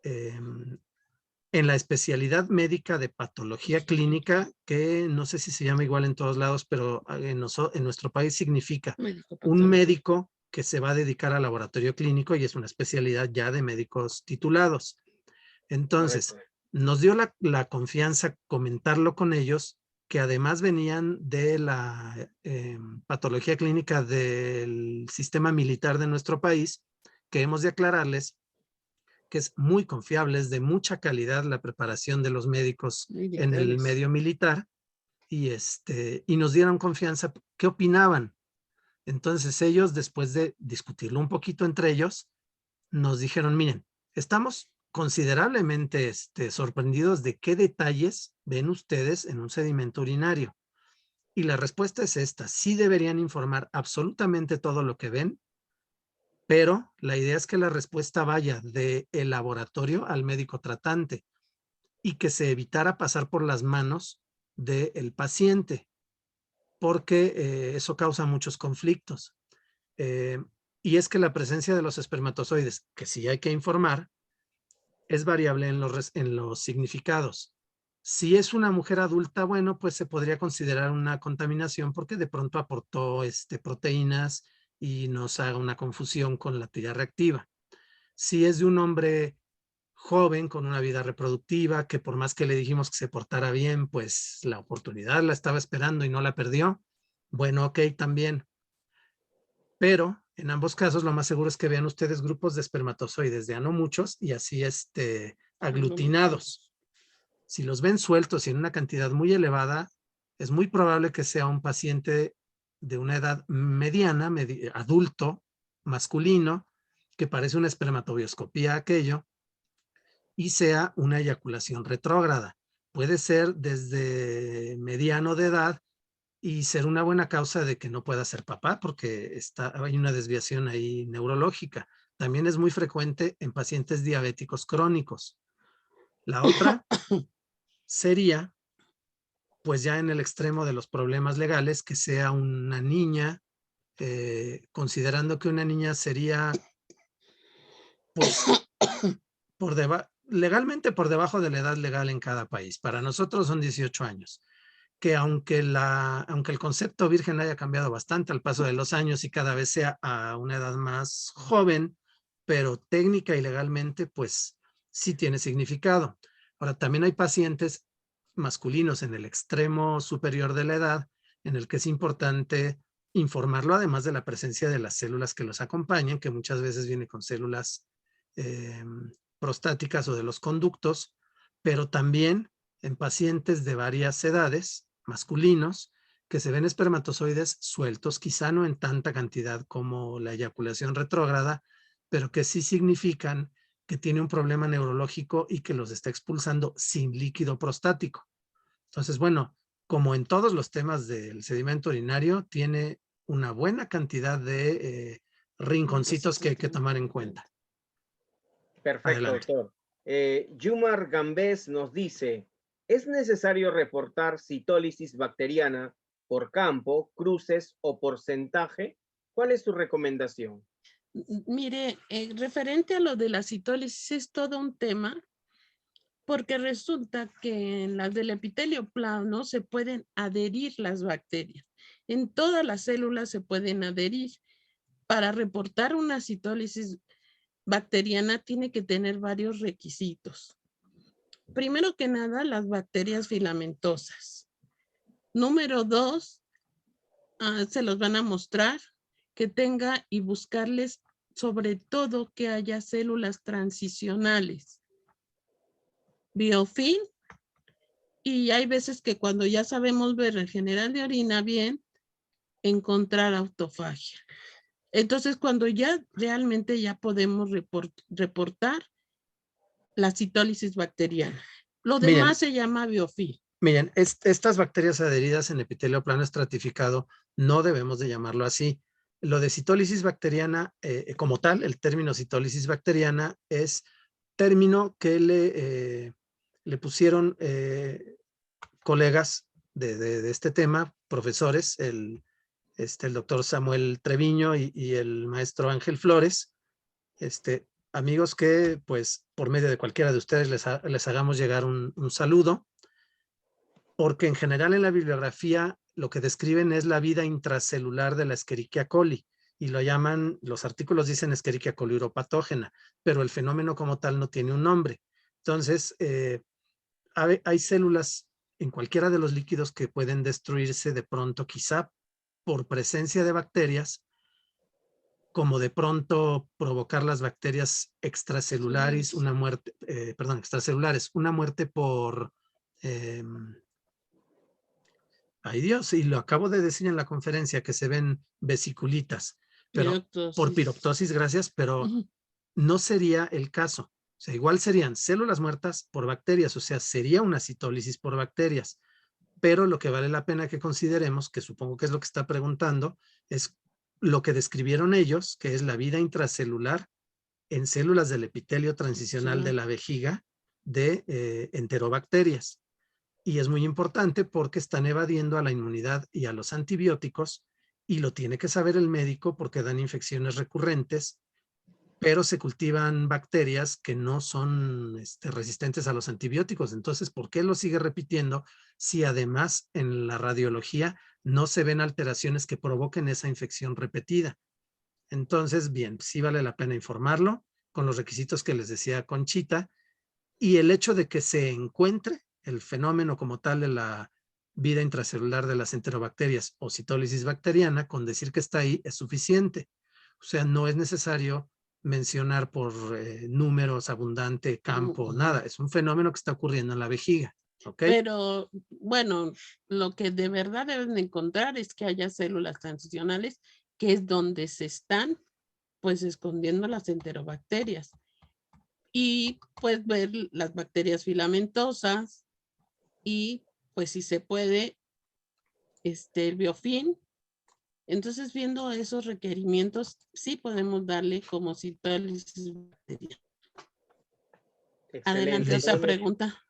en la especialidad médica de patología clínica, que no sé si se llama igual en todos lados, pero en nuestro país significa un médico que se va a dedicar al laboratorio clínico y es una especialidad ya de médicos titulados. Entonces, Correcto. nos dio la confianza comentarlo con ellos, que además venían de la patología clínica del sistema militar de nuestro país, que hemos de aclararles que es muy confiable, es de mucha calidad la preparación de los médicos en el medio militar, y nos dieron confianza. ¿Qué opinaban? Entonces ellos, después de discutirlo un poquito entre ellos, nos dijeron, miren, estamos considerablemente sorprendidos de qué detalles ven ustedes en un sedimento urinario. Y la respuesta es esta: sí deberían informar absolutamente todo lo que ven, pero la idea es que la respuesta vaya del laboratorio al médico tratante y que se evitara pasar por las manos del paciente, porque eso causa muchos conflictos. Y es que la presencia de los espermatozoides, que sí hay que informar, es variable en los significados. Si es una mujer adulta, bueno, pues se podría considerar una contaminación porque de pronto aportó proteínas y nos haga una confusión con la tira reactiva. Si es de un hombre joven con una vida reproductiva, que por más que le dijimos que se portara bien, pues la oportunidad la estaba esperando y no la perdió, bueno, ok, también. Pero en ambos casos lo más seguro es que vean ustedes grupos de espermatozoides, de a no muchos, y así aglutinados. Si los ven sueltos y en una cantidad muy elevada, es muy probable que sea un paciente de una edad mediana, adulto, masculino, que parece una espermatobioscopía aquello, y sea una eyaculación retrógrada. Puede ser desde mediano de edad y ser una buena causa de que no pueda ser papá porque hay una desviación ahí neurológica. También es muy frecuente en pacientes diabéticos crónicos. La otra sería, pues ya en el extremo de los problemas legales, que sea una niña, considerando que una niña sería, pues, legalmente por debajo de la edad legal en cada país. Para nosotros son 18 años. Que aunque el concepto virgen haya cambiado bastante al paso de los años y cada vez sea a una edad más joven, pero técnica y legalmente, pues sí tiene significado. Ahora, también hay pacientes masculinos en el extremo superior de la edad, en el que es importante informarlo, además de la presencia de las células que los acompañan, que muchas veces viene con células prostáticas o de los conductos, pero también en pacientes de varias edades, masculinos, que se ven espermatozoides sueltos, quizá no en tanta cantidad como la eyaculación retrógrada, pero que sí significan que tiene un problema neurológico y que los está expulsando sin líquido prostático. Entonces, bueno, como en todos los temas del sedimento urinario, tiene una buena cantidad de rinconcitos que hay que tomar en cuenta. Perfecto, Adelante. doctor. Yumar Gambés nos dice, ¿es necesario reportar citólisis bacteriana por campo, cruces o porcentaje? ¿Cuál es su recomendación? Mire, referente a lo de la citólisis es todo un tema, porque resulta que en las del epitelio plano se pueden adherir las bacterias. En todas las células se pueden adherir. Para reportar una citólisis bacteriana tiene que tener varios requisitos. Primero que nada, las bacterias filamentosas. Número 2, se los van a mostrar que tenga y buscarles sobre todo que haya células transicionales. Biofilm, y hay veces que cuando ya sabemos ver el general de orina bien, encontrar autofagia. Entonces, cuando ya realmente ya podemos reportar la citólisis bacteriana. Lo demás se llama biofilm. Miren, estas bacterias adheridas en epitelio plano estratificado no debemos de llamarlo así. Lo de citólisis bacteriana, como tal, el término citólisis bacteriana es término que le pusieron colegas de este tema, profesores, el doctor Samuel Treviño y el maestro Ángel Flores, amigos que, pues, por medio de cualquiera de ustedes les hagamos llegar un saludo, porque en general en la bibliografía lo que describen es la vida intracelular de la Escherichia coli, y lo llaman, los artículos dicen Escherichia coli uropatógena, pero el fenómeno como tal no tiene un nombre. Entonces, hay células en cualquiera de los líquidos que pueden destruirse de pronto, quizá por presencia de bacterias, como de pronto provocar las bacterias extracelulares, una muerte, extracelulares, una muerte por, ay Dios, y lo acabo de decir en la conferencia, que se ven vesiculitas, pero Piroptosis. por piroptosis, gracias, pero no sería el caso. O sea, igual serían células muertas por bacterias, o sea, sería una citólisis por bacterias. Pero lo que vale la pena que consideremos, que supongo que es lo que está preguntando, es lo que describieron ellos, que es la vida intracelular en células del epitelio transicional de la vejiga de enterobacterias. Y es muy importante porque están evadiendo a la inmunidad y a los antibióticos, y lo tiene que saber el médico porque dan infecciones recurrentes, pero se cultivan bacterias que no son resistentes a los antibióticos. Entonces, ¿por qué lo sigue repitiendo si además en la radiología no se ven alteraciones que provoquen esa infección repetida? Entonces, bien, sí vale la pena informarlo con los requisitos que les decía Conchita, y el hecho de que se encuentre el fenómeno como tal de la vida intracelular de las enterobacterias o citólisis bacteriana, con decir que está ahí es suficiente. O sea, no es necesario mencionar por números, abundante, campo, nada. Es un fenómeno que está ocurriendo en la vejiga. ¿Okay? Pero bueno, lo que de verdad deben encontrar es que haya células transicionales, que es donde se están pues escondiendo las enterobacterias. Y pues ver las bacterias filamentosas y pues si se puede el biofilm. Entonces, viendo esos requerimientos, sí podemos darle como citólisis bacteriana. Adelante, Excelente. otra pregunta.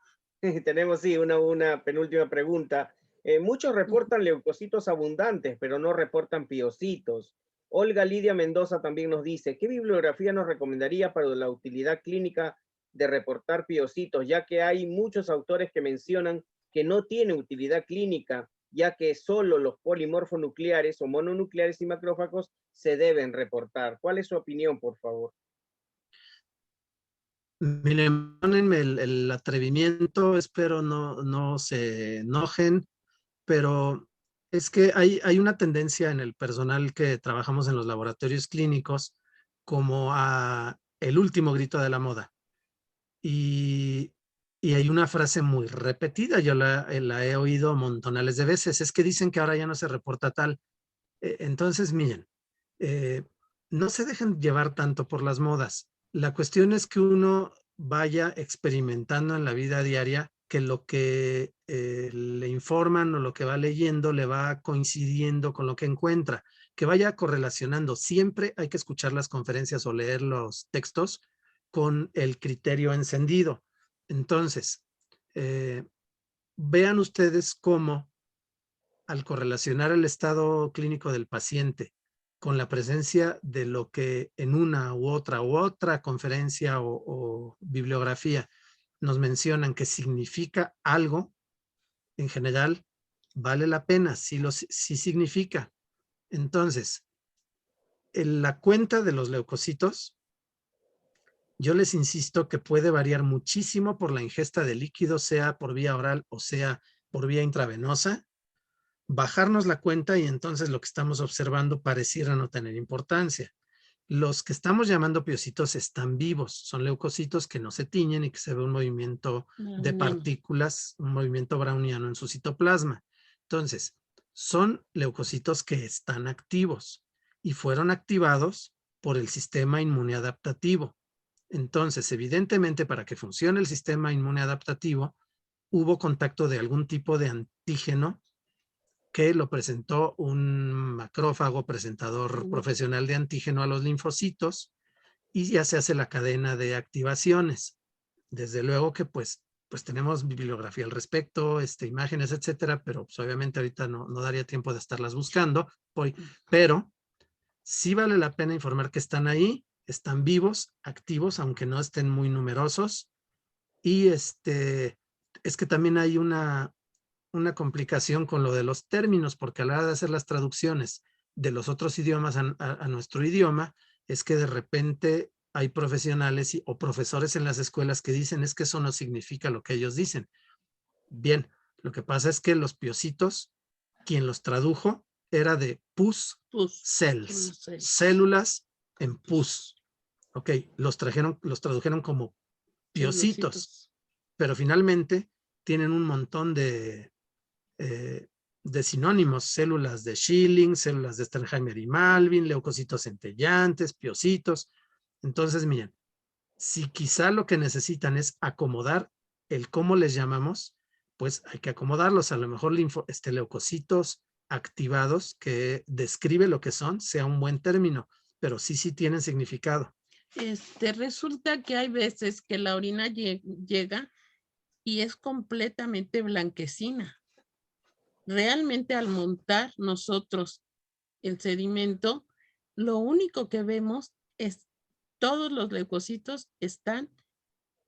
Tenemos, sí, una penúltima pregunta. Muchos reportan leucocitos abundantes, pero no reportan piocitos. Olga Lidia Mendoza también nos dice, ¿qué bibliografía nos recomendaría para la utilidad clínica de reportar piocitos? Ya que hay muchos autores que mencionan que no tiene utilidad clínica, ya que solo los polimorfonucleares o mononucleares y macrófagos se deben reportar. ¿Cuál es su opinión, por favor? Miren, perdónenme el atrevimiento, espero no se enojen, pero es que hay una tendencia en el personal que trabajamos en los laboratorios clínicos como a el último grito de la moda. Y hay una frase muy repetida, yo la he oído montonales de veces, es que dicen que ahora ya no se reporta tal. Entonces, miren, no se dejen llevar tanto por las modas. La cuestión es que uno vaya experimentando en la vida diaria que lo que le informan o lo que va leyendo le va coincidiendo con lo que encuentra, que vaya correlacionando. Siempre hay que escuchar las conferencias o leer los textos con el criterio encendido. Entonces, vean ustedes cómo al correlacionar el estado clínico del paciente con la presencia de lo que en una u otra conferencia o bibliografía nos mencionan que significa algo, en general, vale la pena, sí significa. Entonces, en la cuenta de los leucocitos, yo les insisto que puede variar muchísimo por la ingesta de líquidos, sea por vía oral o sea por vía intravenosa. Bajarnos la cuenta y entonces lo que estamos observando pareciera no tener importancia. Los que estamos llamando piocitos están vivos, son leucocitos que no se tiñen y que se ve un movimiento de partículas, un movimiento browniano en su citoplasma. Entonces, son leucocitos que están activos y fueron activados por el sistema inmune adaptativo. Entonces, evidentemente, para que funcione el sistema inmune adaptativo, hubo contacto de algún tipo de antígeno que lo presentó un macrófago presentador profesional de antígeno a los linfocitos y ya se hace la cadena de activaciones. Desde luego que pues tenemos bibliografía al respecto, imágenes, etcétera, pero pues, obviamente ahorita no daría tiempo de estarlas buscando, pero sí vale la pena informar que están ahí, están vivos, activos, aunque no estén muy numerosos, y es que también hay una complicación con lo de los términos, porque a la hora de hacer las traducciones de los otros idiomas a nuestro idioma, es que de repente hay profesionales o profesores en las escuelas que dicen es que eso no significa lo que ellos dicen. Bien, lo que pasa es que los piocitos, quien los tradujo era de pus cells, células en pus. Ok, los tradujeron como piocitos, pero finalmente tienen un montón de sinónimos, células de Schilling, células de Sternheimer y Malvin, leucocitos centellantes, piocitos. Entonces, miren, si quizá lo que necesitan es acomodar el cómo les llamamos, pues hay que acomodarlos. A lo mejor leucocitos activados, que describe lo que son, sea un buen término, pero sí tienen significado. Resulta que hay veces que la orina llega y es completamente blanquecina. Realmente al montar nosotros el sedimento, lo único que vemos es todos los leucocitos están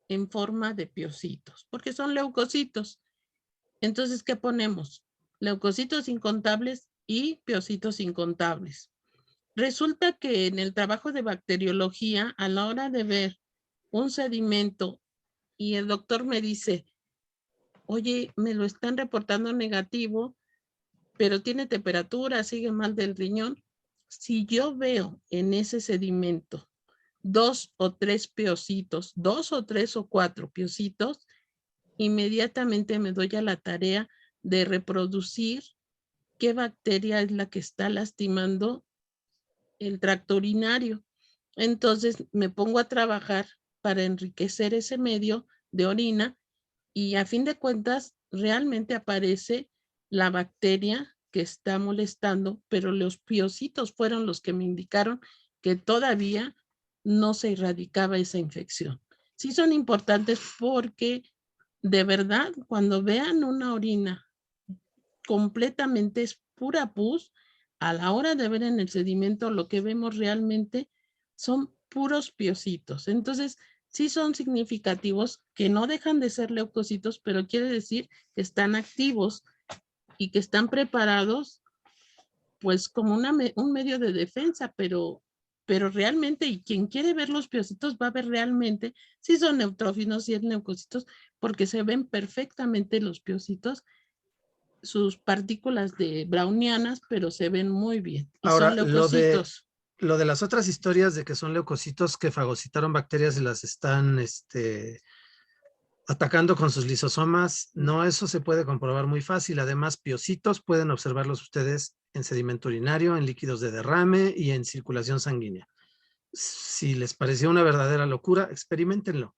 en forma de piocitos, porque son leucocitos. Entonces, ¿qué ponemos? Leucocitos incontables y piocitos incontables. Resulta que en el trabajo de bacteriología, a la hora de ver un sedimento y el doctor me dice, oye, me lo están reportando negativo, pero tiene temperatura, sigue mal del riñón. Si yo veo en ese sedimento 2 o 3 piocitos, 2 o 3 o 4 piocitos, inmediatamente me doy a la tarea de reproducir qué bacteria es la que está lastimando el tracto urinario. Entonces me pongo a trabajar para enriquecer ese medio de orina y a fin de cuentas realmente aparece la bacteria que está molestando, pero los piocitos fueron los que me indicaron que todavía no se erradicaba esa infección. Sí son importantes porque de verdad cuando vean una orina completamente es pura pus, a la hora de ver en el sedimento lo que vemos realmente son puros piocitos. Entonces, sí son significativos que no dejan de ser leucocitos, pero quiere decir que están activos y que están preparados pues como un medio de defensa, pero realmente, y quien quiere ver los piocitos va a ver realmente si son neutrófilos, si es leucocitos, porque se ven perfectamente los piocitos, sus partículas de brownianas, pero se ven muy bien. Y Ahora, son leucocitos. lo de las otras historias de que son leucocitos que fagocitaron bacterias y las están atacando con sus lisosomas, no, eso se puede comprobar muy fácil. Además, piocitos pueden observarlos ustedes en sedimento urinario, en líquidos de derrame y en circulación sanguínea. Si les pareció una verdadera locura, experimentenlo.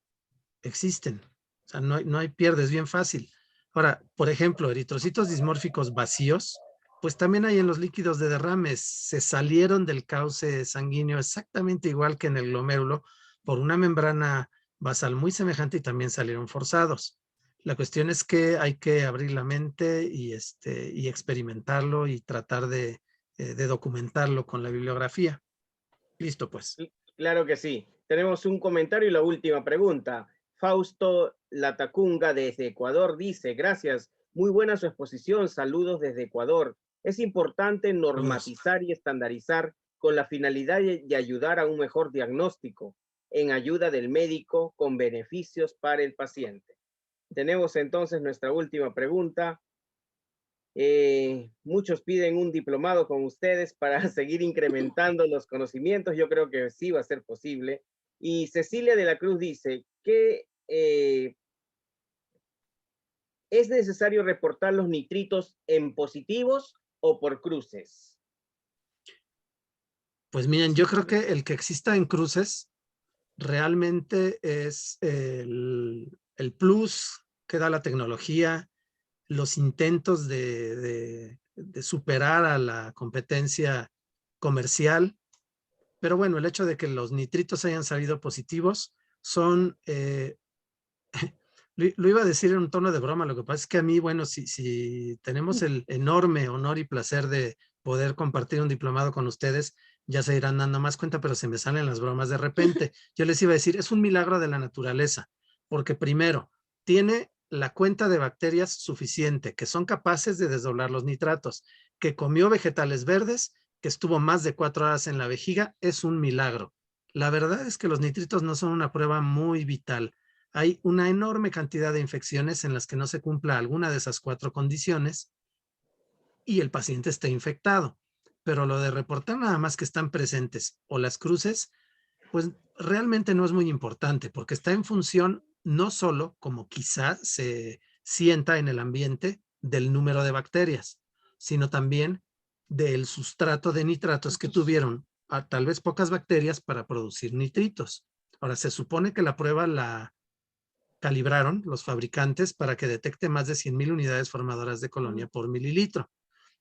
Existen. O sea, no hay pierde, es bien fácil. Ahora, por ejemplo, eritrocitos dismórficos vacíos, pues también hay en los líquidos de derrame. Se salieron del cauce sanguíneo exactamente igual que en el glomérulo por una membrana basal muy semejante y también salieron forzados. La cuestión es que hay que abrir la mente y experimentarlo y tratar de documentarlo con la bibliografía. Listo, pues. Claro que sí. Tenemos un comentario y la última pregunta. Fausto Latacunga desde Ecuador dice, gracias, muy buena su exposición, saludos desde Ecuador. Es importante normatizar y estandarizar con la finalidad de ayudar a un mejor diagnóstico en ayuda del médico con beneficios para el paciente. Tenemos entonces nuestra última pregunta. Muchos piden un diplomado con ustedes para seguir incrementando los conocimientos. Yo creo que sí va a ser posible. Y Cecilia de la Cruz dice que ¿es necesario reportar los nitritos en positivos o por cruces? Pues miren, yo creo que el que exista en cruces realmente es el plus que da la tecnología, los intentos de superar a la competencia comercial. Pero bueno, el hecho de que los nitritos hayan salido positivos son, lo iba a decir en un tono de broma, lo que pasa es que a mí, bueno, si tenemos el enorme honor y placer de poder compartir un diplomado con ustedes, ya se irán dando más cuenta, pero se me salen las bromas de repente. Yo les iba a decir, es un milagro de la naturaleza, porque primero, tiene la cuenta de bacterias suficiente, que son capaces de desdoblar los nitratos, que comió vegetales verdes, que estuvo más de 4 horas en la vejiga, es un milagro. La verdad es que los nitritos no son una prueba muy vital. Hay una enorme cantidad de infecciones en las que no se cumpla alguna de esas 4 condiciones y el paciente está infectado. Pero lo de reportar nada más que están presentes o las cruces, pues realmente no es muy importante porque está en función no solo, como quizá se sienta en el ambiente, del número de bacterias, sino también del sustrato de nitratos que tuvieron tal vez pocas bacterias para producir nitritos. Ahora, se supone que la prueba la calibraron los fabricantes para que detecte más de 100,000 unidades formadoras de colonia por mililitro.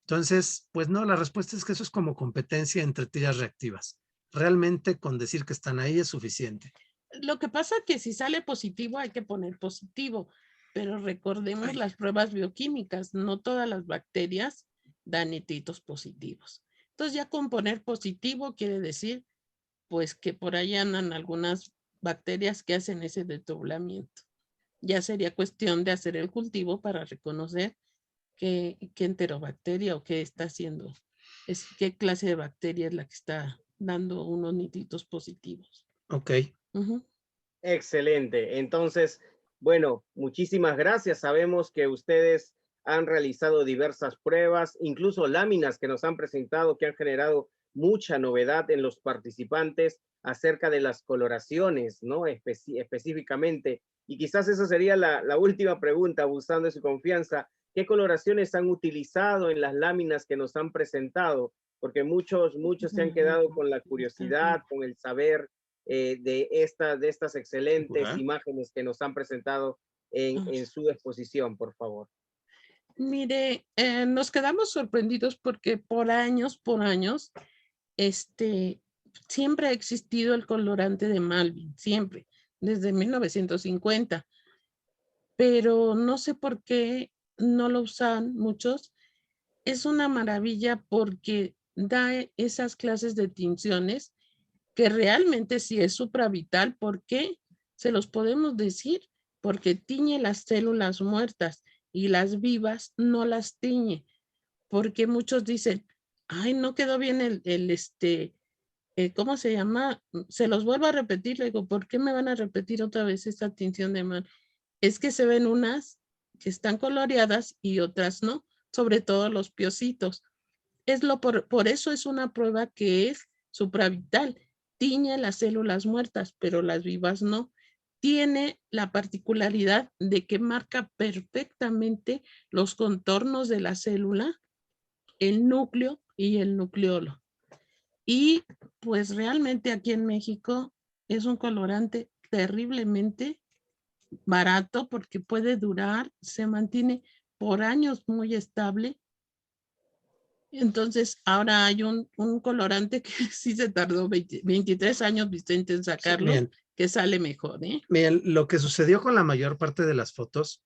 Entonces, pues no, la respuesta es que eso es como competencia entre tiras reactivas. Realmente con decir que están ahí es suficiente. Lo que pasa es que si sale positivo hay que poner positivo, pero recordemos las pruebas bioquímicas, no todas las bacterias dan nitritos positivos. Entonces ya con poner positivo quiere decir pues que por ahí andan algunas bacterias que hacen ese desdoblamiento. Ya sería cuestión de hacer el cultivo para reconocer qué enterobacteria o qué está haciendo, qué clase de bacteria es la que está dando unos nitritos positivos. Ok. Excelente. Entonces, bueno, muchísimas gracias. Sabemos que ustedes han realizado diversas pruebas, incluso láminas que nos han presentado que han generado mucha novedad en los participantes acerca de las coloraciones, ¿no? Específicamente. Y quizás esa sería la última pregunta, abusando de su confianza. ¿Qué coloraciones han utilizado en las láminas que nos han presentado? Porque muchos se han quedado con la curiosidad, con el saber de estas excelentes imágenes que nos han presentado en su exposición, por favor. Mire, nos quedamos sorprendidos porque por años, siempre ha existido el colorante de Malvin, siempre, desde 1950. Pero no sé por qué no lo usan muchos. Es una maravilla porque da esas clases de tinciones que realmente sí es supravital. ¿Por qué? Se los podemos decir, porque tiñe las células muertas y las vivas no las tiñe, porque muchos dicen, ay, no quedó bien ¿cómo se llama? Se los vuelvo a repetir, le digo, ¿por qué me van a repetir otra vez esta tinción de mal? Es que se ven unas que están coloreadas y otras no, sobre todo los piocitos. Por eso es una prueba que es supravital. Tiñe las células muertas, pero las vivas no. Tiene la particularidad de que marca perfectamente los contornos de la célula, el núcleo y el nucleolo. Y pues realmente aquí en México es un colorante terriblemente barato porque puede durar, se mantiene por años muy estable. Entonces, ahora hay un colorante que sí se tardó 23 años, Vicente, en sacarlo, Bien. que sale mejor, ¿eh? Bien, lo que sucedió con la mayor parte de las fotos,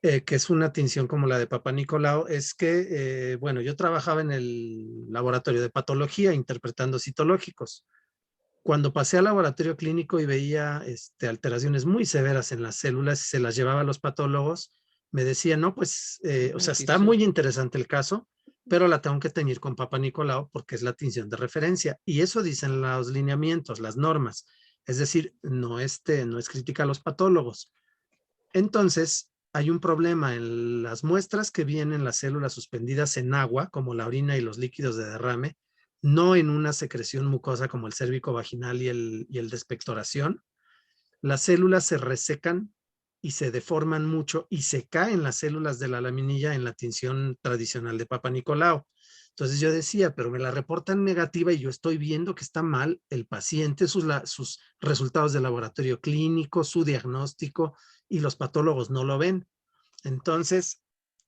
que es una tinción como la de Papá Nicolau, es que, bueno, yo trabajaba en el laboratorio de patología interpretando citológicos. Cuando pasé al laboratorio clínico y veía alteraciones muy severas en las células y se las llevaba a los patólogos, me decían, no, pues, o sea, está muy interesante el caso, pero la tengo que teñir con Papá Nicolau porque es la tinción de referencia. Y eso dicen los lineamientos, las normas. Es decir, no es crítica a los patólogos. Entonces, hay un problema en las muestras que vienen las células suspendidas en agua, como la orina y los líquidos de derrame, no en una secreción mucosa como el cérvico vaginal y el de expectoración. Las células se resecan y se deforman mucho y se caen las células de la laminilla en la tinción tradicional de Papá Nicolau. Entonces yo decía, pero me la reportan negativa y yo estoy viendo que está mal el paciente, sus resultados de laboratorio clínico, su diagnóstico, y los patólogos no lo ven. Entonces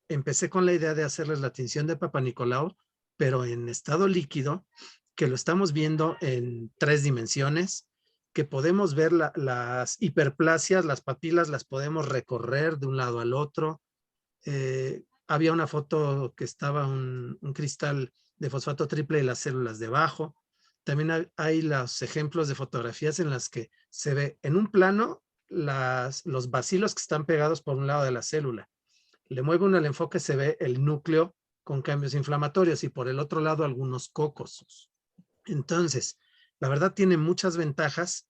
empecé con la idea de hacerles la tinción de Papá Nicolau, pero en estado líquido, que lo estamos viendo en 3 dimensiones, que podemos ver las hiperplasias, las papilas las podemos recorrer de un lado al otro. Había una foto que estaba un cristal de fosfato triple y las células debajo. También hay los ejemplos de fotografías en las que se ve en un plano los bacilos que están pegados por un lado de la célula. Le mueve uno el enfoque, se ve el núcleo con cambios inflamatorios y por el otro lado algunos cocos. Entonces, la verdad tiene muchas ventajas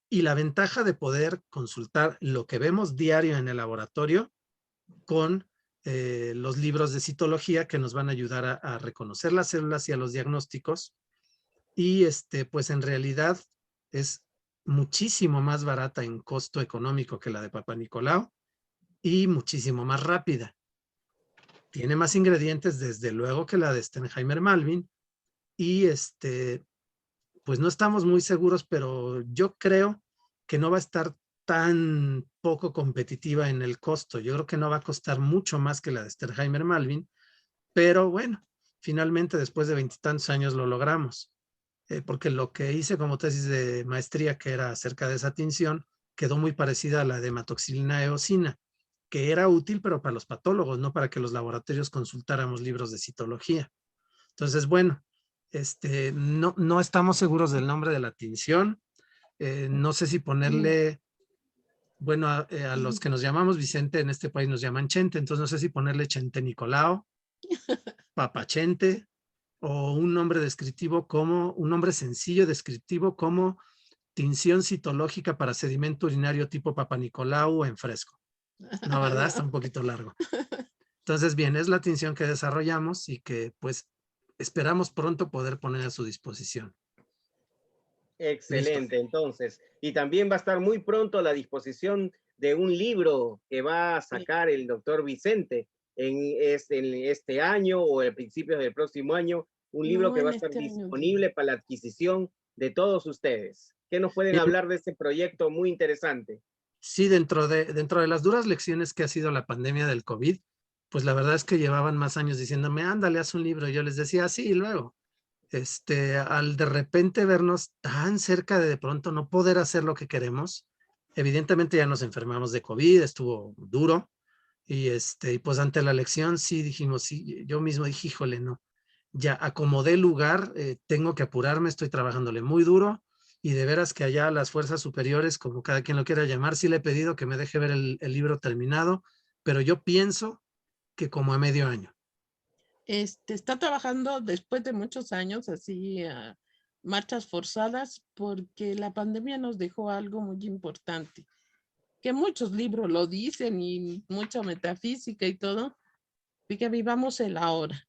y la ventaja de poder consultar lo que vemos diario en el laboratorio con los libros de citología que nos van a ayudar a reconocer las células y a los diagnósticos. Y pues en realidad es muchísimo más barata en costo económico que la de Papá Nicolau y muchísimo más rápida. Tiene más ingredientes, desde luego, que la de Stenheimer Malvin. Y pues no estamos muy seguros, pero yo creo que no va a estar tan poco competitiva en el costo. Yo creo que no va a costar mucho más que la de Stenheimer Malvin, pero bueno, finalmente después de 20 y tantos años lo logramos. Porque lo que hice como tesis de maestría, que era acerca de esa tinción, quedó muy parecida a la de hematoxilina eosina, que era útil, pero para los patólogos, no para que los laboratorios consultáramos libros de citología. Entonces, bueno, no estamos seguros del nombre de la tinción. No sé si ponerle, bueno, a los que nos llamamos Vicente en este país nos llaman Chente, entonces no sé si ponerle Chente Nicolau, Papachente, o un nombre descriptivo como, un nombre sencillo descriptivo como tinción citológica para sedimento urinario tipo Papá Nicolau en fresco. No, ¿verdad? Está un poquito largo. Entonces, bien, es la tinción que desarrollamos y que pues esperamos pronto poder poner a su disposición. Excelente, entonces. Y también va a estar muy pronto a la disposición de un libro que va a sacar el doctor Vicente en este año o a principios del próximo año, un libro que va a estar disponible para la adquisición de todos ustedes. ¿Qué nos pueden hablar de este proyecto muy interesante? Sí, dentro de las duras lecciones que ha sido la pandemia del COVID, pues la verdad es que llevaban más años diciéndome, ándale, haz un libro. Y yo les decía, sí, y luego, al de repente vernos tan cerca de pronto no poder hacer lo que queremos, evidentemente ya nos enfermamos de COVID, estuvo duro. Y y pues ante la elección sí dijimos, sí, yo mismo dije, híjole, no, ya acomodé el lugar, tengo que apurarme, estoy trabajándole muy duro y de veras que allá las fuerzas superiores, como cada quien lo quiera llamar, sí le he pedido que me deje ver el libro terminado, pero yo pienso que como a medio año. Está trabajando después de muchos años, así, marchas forzadas, porque la pandemia nos dejó algo muy importante, que muchos libros lo dicen y mucha metafísica y todo, y que vivamos el ahora,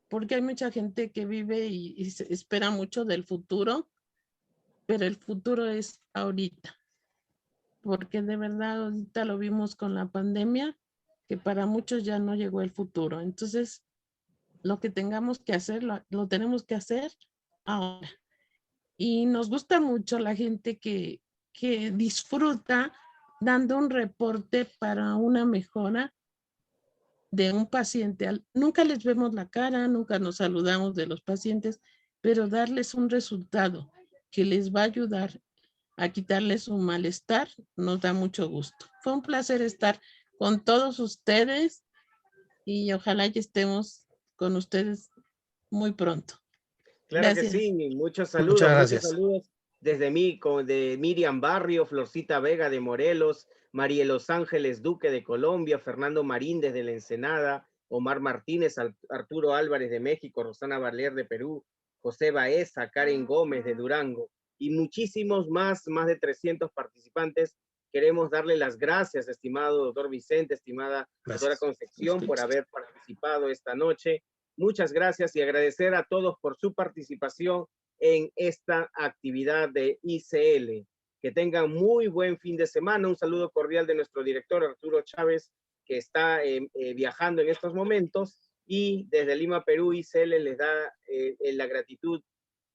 porque hay mucha gente que vive y se espera mucho del futuro, pero el futuro es ahorita, porque de verdad ahorita lo vimos con la pandemia, que para muchos ya no llegó el futuro. Entonces, lo que tengamos que hacer, lo tenemos que hacer ahora. Y nos gusta mucho la gente que disfruta dando un reporte para una mejora de un paciente. Nunca les vemos la cara, nunca nos saludamos de los pacientes, pero darles un resultado que les va a ayudar a quitarles su malestar nos da mucho gusto. Fue un placer estar con todos ustedes y ojalá ya estemos con ustedes muy pronto. Claro que Gracias. sí, muchos Muchas gracias. saludos desde mí, de Miriam Barrio, Florcita Vega de Morelos, María Los Ángeles Duque de Colombia, Fernando Marín desde la Ensenada, Omar Martínez, Arturo Álvarez de México, Rosana Valer de Perú, José Baeza, Karen Gómez de Durango y muchísimos más de 300 participantes. Queremos darle las gracias, estimado doctor Vicente, estimada doctora Concepción, por haber participado esta noche. Muchas gracias y agradecer a todos por su participación en esta actividad de ICL. Que tengan muy buen fin de semana. Un saludo cordial de nuestro director Arturo Chávez, que está viajando en estos momentos. Y desde Lima, Perú, ICL les da la gratitud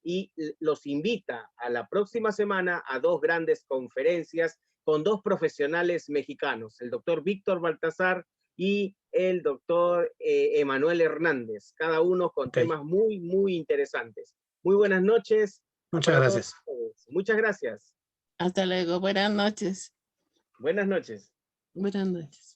y los invita a la próxima semana a 2 grandes conferencias con 2 profesionales mexicanos, el doctor Víctor Baltazar y el doctor Emanuel Hernández, cada uno con temas muy interesantes. Muy buenas noches. Muchas gracias. Muchas gracias. Hasta luego. Buenas noches. Buenas noches. Buenas noches.